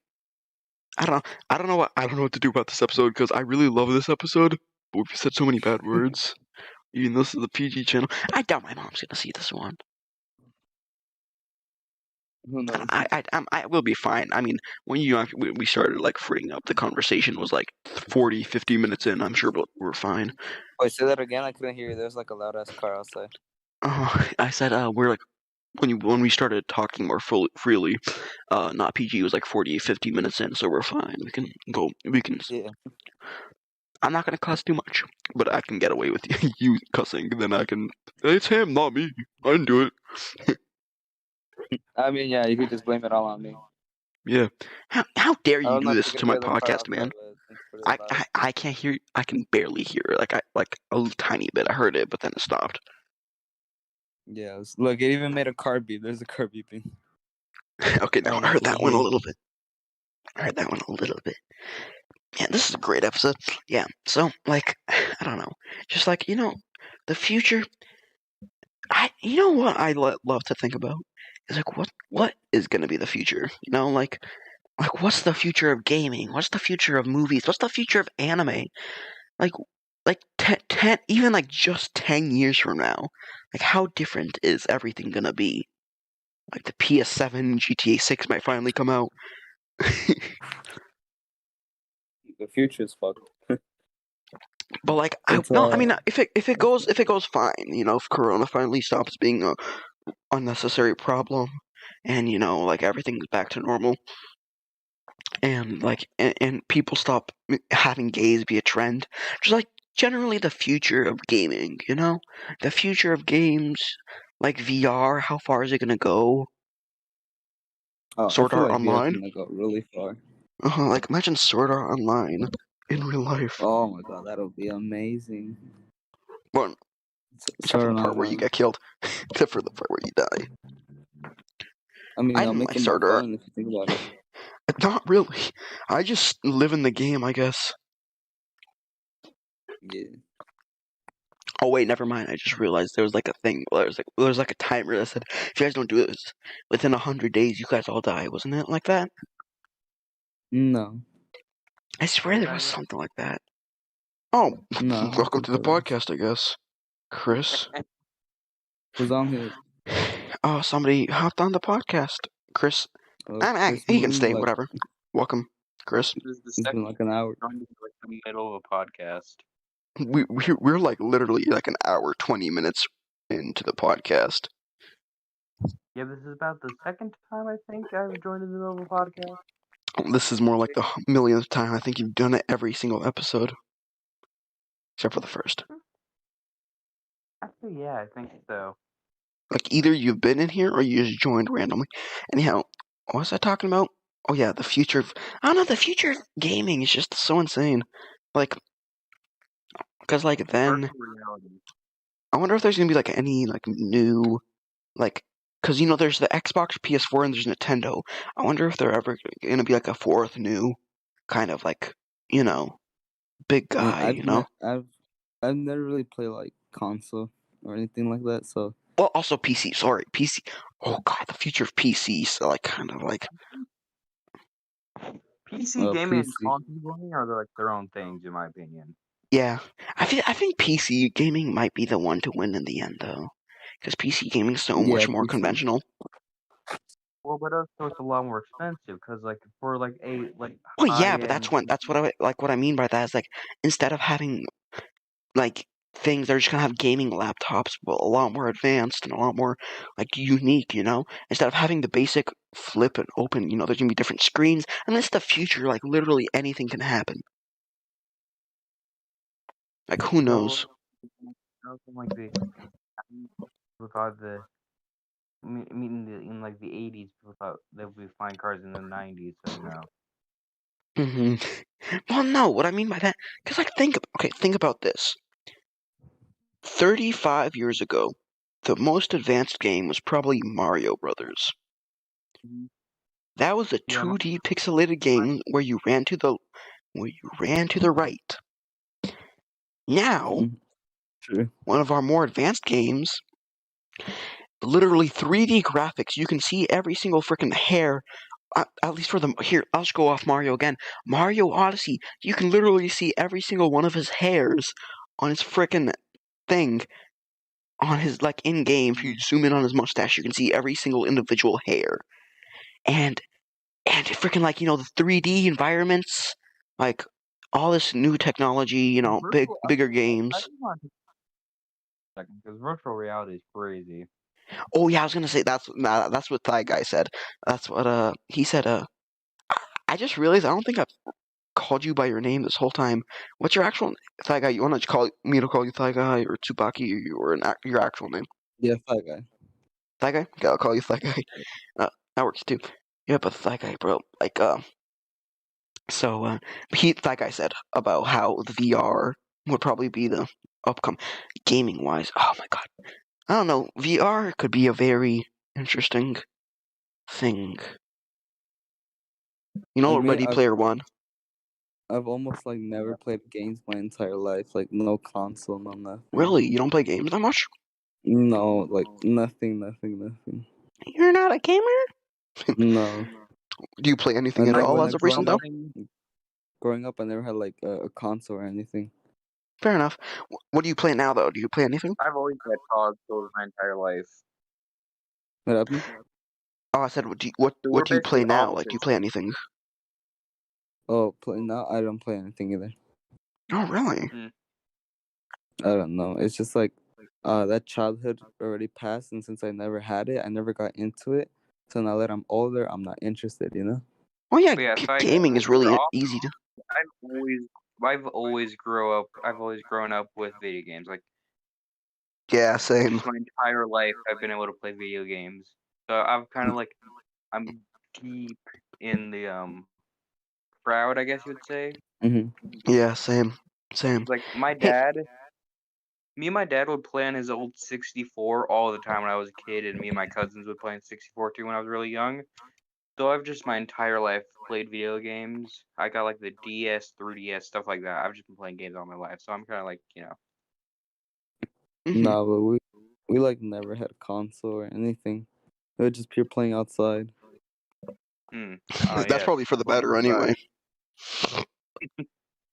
I don't know what. I don't know what to do about this episode because I really love this episode, but we've said so many bad words. Even this is the PG channel. I doubt my mom's gonna see this one. Who knows? I will be fine. I mean, when we started like freeing up, the conversation was like 40, 50 minutes in. I'm sure we're fine. Wait, say that again. I couldn't hear you. There's like a loud ass car outside. I said we're like when we started talking more freely, not PG was like 40, 50 minutes in, so we're fine. We can go. We can. Yeah. I'm not gonna cuss too much, but I can get away with you cussing. Then I can. It's him, not me. I didn't do it. I mean, yeah, you could just blame it all on me. Yeah. How dare I you don't know do if this you could to my hear the car podcast, man? outside, but it's pretty loud. I can't hear. I can barely hear. Like a little tiny bit. I heard it, but then it stopped. Yeah. Look, it even made a car beep. There's a car beeping. Okay, I now don't know I if heard you that can one a hear. little bit. I heard that one a little bit. Yeah, this is a great episode. Yeah. So like, I don't know. Just like the future. You know what I love to think about is like what is gonna be the future? Like what's the future of gaming? What's the future of movies? What's the future of anime? Like like 10 even like just 10 years from now, like how different is everything gonna be? Like the PS7 GTA 6 might finally come out. The future's fucked. But like It's no, I mean if it goes fine, if Corona finally stops being a unnecessary problem, and like everything's back to normal, and like and people stop having gays be a trend, just like generally the future of gaming, the future of games, like VR, how far is it gonna go? Oh, I Sword feel Art like VR is Online. gonna go really far. Like imagine Sword Art Online in real life. Oh my god, that'll be amazing. Well, except for Sorry, the not part where you online. get killed, except for the part where you die. I mean, I that'll didn't make like it more Sword Art. fun if you think about it. Not really. I just live in the game, I guess. Yeah. Oh wait, never mind. I just realized there was like a thing. There was like a timer that said, "If you guys don't do this within 100 days, you guys all die." Wasn't it like that? No. I swear there was something like that. Oh, No, I don't welcome think to the there was. podcast, I guess, Chris. Who's on here? Oh, somebody hopped on the podcast, Chris. Chris He can Moon, stay, like, whatever. Welcome, Chris. This is the it's been second like an hour. time in like the middle of a podcast. We're like literally like an hour 20 minutes into the podcast. Yeah, this is about the second time I think I've joined in the middle of a podcast. This is more like the millionth time. I think you've done it every single episode. except for the first. Actually, yeah, I think so. Like either you've been in here or you just joined randomly. Anyhow, what was I talking about? Oh yeah, the future of I don't know, the future of gaming is just so insane. Like, because like then Virtual reality. I wonder if there's gonna be like any like new like because there's the Xbox, PS4, and there's Nintendo. I wonder if there ever gonna be like a fourth new kind of like big I mean, guy. I've never really played like console or anything like that. So Well, also PC. Sorry, PC. Oh god, the future of PC. So like kind of like PC gaming and PC. console gaming are like their own things, in my opinion. yeah. I think PC gaming might be the one to win in the end though, because PC gaming is so Yeah, much more PC. conventional. Well, but also it's a lot more expensive because like for like a Oh high yeah, but end. that's what I like. What I mean by that is like instead of having like things, they're just gonna have gaming laptops, but a lot more advanced and a lot more like unique. Instead of having the basic flip and open, there's gonna be different screens, and that's the future. Like literally anything can happen. Like who knows? Like the people thought in like the 80s, people thought there would be flying cars in the 90s. So hmm Well, no. What I mean by that, because like think about this. 35 years ago, the most advanced game was probably Mario Brothers. Mhm. That was a Yeah, 2D pixelated game where you ran to the right. Now, True. one of our more advanced games, literally 3D graphics. You can see every single freaking hair. At least for the here, I'll just go off Mario again. Mario Odyssey, you can literally see every single one of his hairs on his freaking thing. On his like in game, if you zoom in on his mustache, you can see every single individual hair. And freaking like the 3D environments, like all this new technology, bigger I games. just want to take a second because virtual reality is crazy. Oh yeah, I was gonna say that's what Thigh Guy said. That's what he said. I just realized I don't think I've called you by your name this whole time. What's your actual Thigh Guy? You want to call me to call you Thigh Guy or Tsubaki or your actual name? Yeah, Fat Guy. Thigh Guy? Okay, I'll call you Thigh Guy. That works too. Yeah, but Thigh Guy, bro, like so Thigh Guy said about how the VR would probably be the upcoming gaming wise. Oh my god, I don't know. VR could be a very interesting thing. I mean, Ready Player One. I've almost like never played games my entire life. Like no console, no nothing. Really, you don't play games that much? No, like nothing. You're not a gamer? No. Do you play anything And at like all when as I of recent though? growing up, I never had like a console or anything. Fair enough. What do you play now though? Do you play anything? I've always had consoles my entire life. What happened? Oh, I said, So what we're do you play basically now? Like, do you opposites. play anything? Oh, play now? I don't play anything either. Oh, really? I don't know. It's just like that childhood already passed, and since I never had it, I never got into it. So now that I'm older, I'm not interested. Oh yeah, But yeah, so gaming is we're really opposites. easy to. I've always grown up with video games. Like Yeah, same. just my entire life, I've been able to play video games. So I'm kind of like I'm deep in the crowd, I guess you would say. Mm-hmm. Yeah, same. Like Hey, me and my dad would play on his old 64 all the time when I was a kid, and me and my cousins would play on 64 too when I was really young. So I've just my entire life played video games. I got like the DS, 3DS, stuff like that. I've just been playing games all my life, so I'm kind of like, mhm. No, but we like never had a console or anything. It was just pure playing outside. That's yes. probably for the Playing better outside. anyway.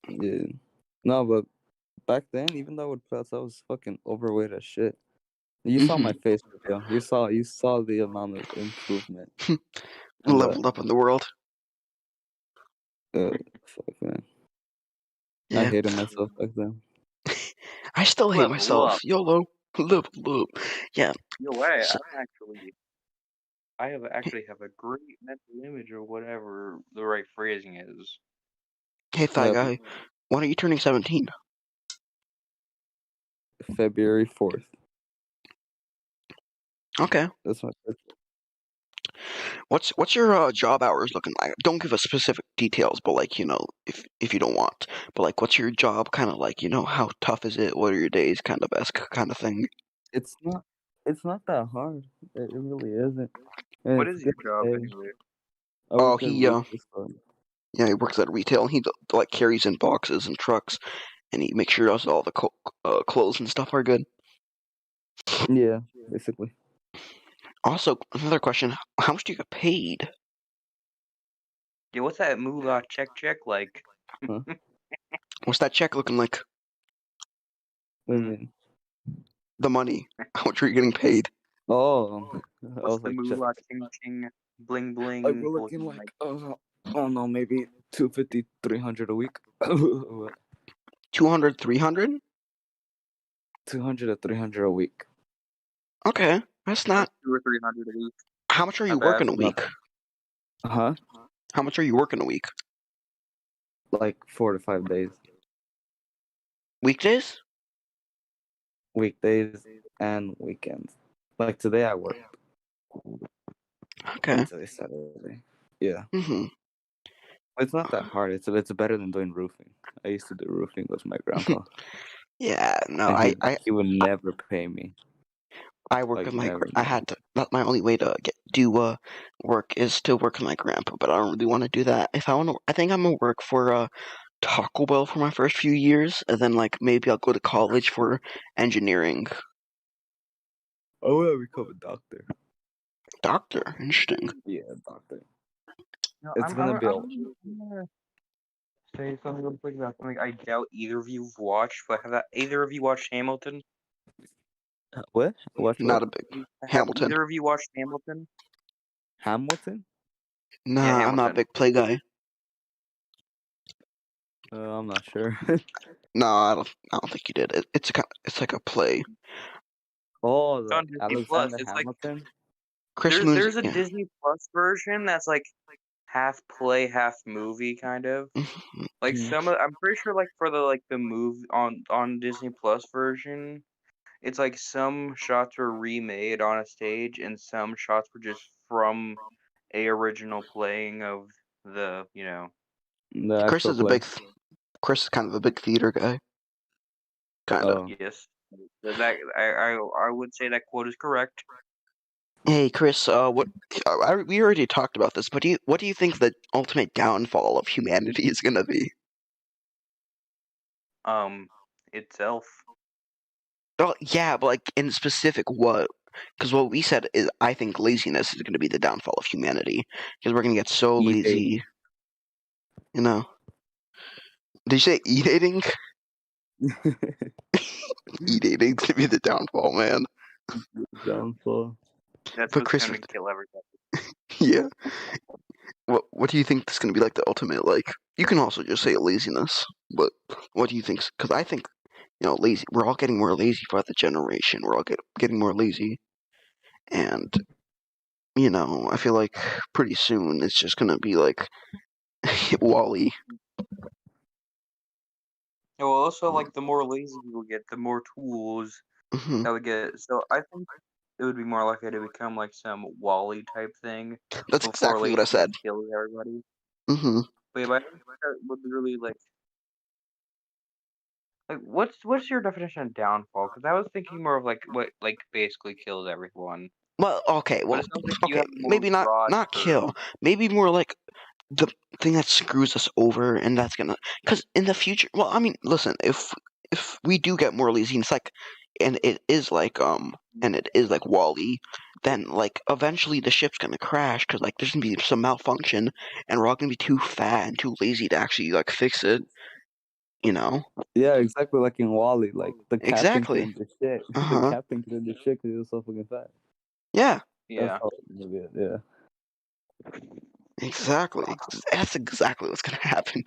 Yeah. No, but back then, even though I would play outside, I was fucking overweight as shit. You saw my face, yo. You saw the amount of improvement. But Leveled up in the world. fuck man, I Yeah. hated myself back then. I still hate Level myself. up. YOLO. Level up. Yeah. Yo, way, So, I actually have a great mental image of whatever the right phrasing is. hey, Thigh But Guy, when are you turning 17? February 4th. Okay. That's my birthday. What's your job hours looking like? Don't give us specific details, but like if you don't want, but like what's your job kind of like? How tough is it? What are your days? Kind of kind of thing. It's not. It's not that hard. It really isn't. And What it's is your good job pay. anyway? I Oh, work at a he retail store. yeah, he works at retail. He like carries in boxes and trucks, and he makes sure all the clothes and stuff are good. Yeah, basically. Also, another question: how much do you get paid? Yeah, what's that moolah check like? Huh? What's that check looking like? What do you Mm. mean? The money. How much are you getting paid? Oh, I What's was the like, moolah ching ching bling like bling we're looking looking like, like? I don't know, maybe 250, 300 a week. 200, 300? 200 to 300 a week. Okay, that's Like not. 200 or 300 a week. How much are you Not bad. working a week? Huh? How much are you working a week? Like 4 to 5 days. Weekdays? Weekdays and weekends. Like today I worked. Okay. And today's Saturday. Yeah. hmm It's not that hard. It's better than doing roofing. I used to do roofing with my grandpa. Yeah, no, And I, he would never pay me. I work Like with never, I never. had to. That's my only way to do work is to work with my grandpa, but I don't really want to do that. If I want to, I think I'm gonna work for Taco Bell for my first few years, and then like maybe I'll go to college for engineering. I want to become a doctor. Doctor, interesting. Yeah, doctor. No, It's gonna be a I'm gonna say something real quick about something I doubt either of you've watched, but have either of you watched Hamilton? what? Watch what? Not a big Have Hamilton. either of you watched Hamilton? Hamilton? Yeah, Nah, I'm not a Hamilton. big play guy. I'm not sure. No, I don't think you did. It's like a play. Oh, It's the on Disney Plus. Alexander It's like Hamilton. Chris Moon's there's a yeah. Disney Plus version that's like half play, half movie kind of. Mhm. Like Mhm. I'm pretty sure like for the move on Disney Plus version, it's like some shots were remade on a stage and some shots were just from a original playing of the, The Chris actual is a play. big. Chris is kind of a big theater guy. Kind of. Oh, yes. That I would say that quote is correct. Hey, Chris. What? We already talked about this, but what do you think the ultimate downfall of humanity is gonna be? Itself. Well, yeah, but like in specific, what? Because what we said is, I think laziness is gonna be the downfall of humanity because we're gonna get so eating. lazy. You know? Did you say eat eating? Eat eating's gonna be the downfall, man. Downfall. That's But what's Chris, gonna kill everything. yeah. What do you think is gonna be like the ultimate like? You can also just say laziness, but what do you think? Because I think lazy. We're all getting more lazy by the generation. We're all getting more lazy, and I feel like pretty soon it's just gonna be like Wally. Well, also like the more lazy people get, the more tools hmm that we get. So I think it would be more likely to become like some Wally type thing That's before exactly what I laziness said. kills everybody. hmm But yeah, but I think that would be really like what's your definition of downfall? Because I was thinking more of like what like basically kills everyone. Well, okay, But well, it sounds like you okay, have a more maybe not broad not term. kill. Maybe more like the thing that screws us over, and that's gonna because in the future. Well, I mean, listen, if we do get more lazy, and it's like, and it is like Wally, then like eventually the ship's gonna crash because like there's gonna be some malfunction, and we're all gonna be too fat and too lazy to actually like fix it. You know? Yeah, exactly like in Wally. Like the captain Exactly. couldn't do shit. Uh The huh. captain couldn't do shit because he was so fucking fat. Yeah. That's Yeah. how it's gonna be. Yeah. Exactly. That's exactly what's gonna happen.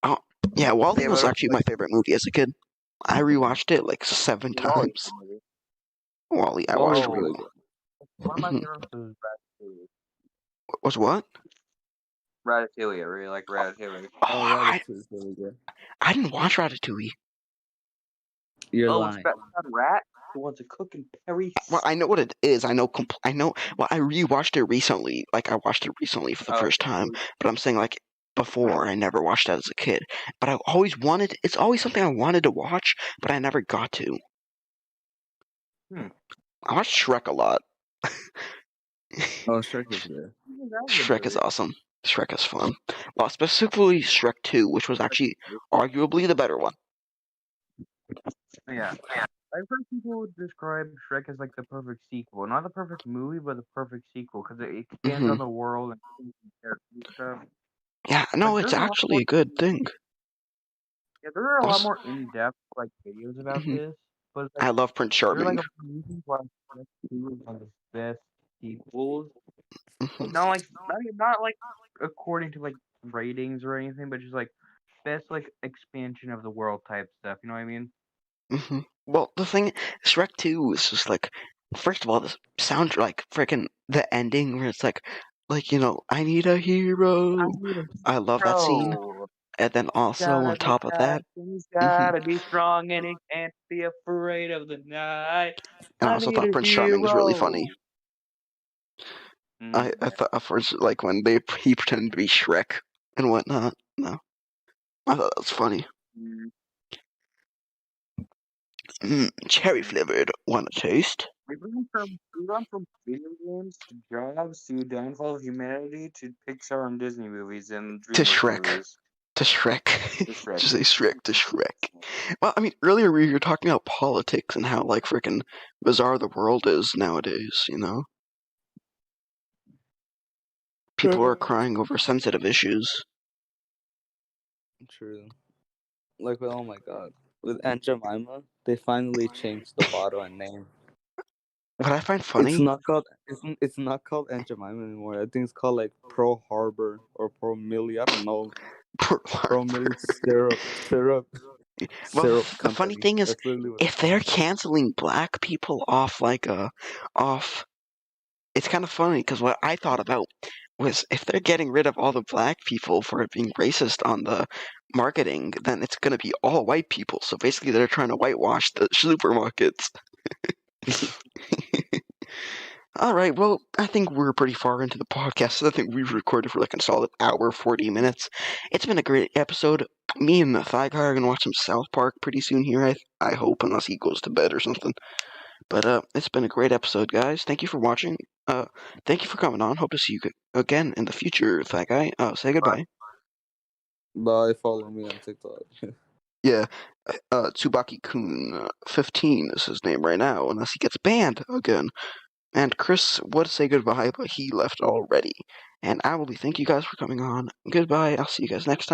Oh, yeah. Wally Yeah, was but actually my favorite movie as a kid. I rewatched it like 7 Wally's times. a good movie. Wally, I Wally's watched. Oh, really good. one of my Mhm. favorites is Ratatouille. Was what? Ratatouille, I really like Ratatouille. Oh, Oh, Ratatouille is really good. I didn't watch Ratatouille. You're Oh, it's lying. that rat who wants to cook in Paris. Well, I know what it is. I know. Well, I rewatched it recently. Like I watched it recently for the first time. But I'm saying like before, I never watched that as a kid. But I always wanted. It's always something I wanted to watch, but I never got to. I watched Shrek a lot. Oh, Shrek is good. Shrek is awesome. Shrek is fun. Well, specifically Shrek 2, which was actually arguably the better one. Yeah. I've heard people describe Shrek as like the perfect sequel. Not the perfect movie, but the perfect sequel because it expands on the world and characters and stuff. Yeah, no, Like, it's there's a lot actually more, a good thing. yeah, there are a lot Those, more in-depth like videos about this, but like I love Prince there's like Charming. a reason why Shrek 2 is one of the best sequels. Mhm, Not like according to like ratings or anything, but just like best like expansion of the world type stuff. You know what I mean? mhm. Well, the thing, Shrek 2 is just like, first of all, the sound like freaking the ending where it's like, I need a hero. I love that scene. Bro, And then also on gotta be top of fast that, and he's mhm, gotta be strong and he can't be afraid of the night. and I I also need thought a Prince Charming was really hero. funny. I thought at first, like when he pretended to be Shrek and whatnot. No, I thought that was funny. Mm. Cherry flavored. Want a taste? We went from video games to jobs to downfall of humanity to Pixar and Disney movies and To DreamWorks Shrek. movies. To Shrek. To Shrek. Just say Shrek to Shrek. Well, I mean, earlier we were talking about politics and how like freaking bizarre the world is nowadays. People are crying over sensitive issues. True. Like, oh my god. With Aunt Jemima, they finally changed the bottle and name. What I find It's funny, not called it's not called Aunt Jemima anymore. I think it's called like Pearl Harbor or Pearl Millie. I don't know. Pearl Millie well, syrup the funny company. thing is, That's literally what if they're canceling black people off off, it's kind of funny because what I thought about was if they're getting rid of all the black people for it being racist on the marketing, then it's going to be all white people. So basically, they're trying to whitewash the supermarkets. All right, well, I think we're pretty far into the podcast. So I think we've recorded for like a solid hour, 40 minutes. It's been a great episode. Me and the Thigh Guy are going to watch some South Park pretty soon here, I hope, unless he goes to bed or something. But it's been a great episode, guys. Thank you for watching. Thank you for coming on. Hope to see you again in the future, Thigh Guy. Say goodbye. Bye, follow me on TikTok. Yeah, tsubakikun 15 is his name right now, unless he gets banned again. And Chris would say goodbye, but he left already. And I will be thank you guys for coming on. Goodbye. I'll see you guys next time.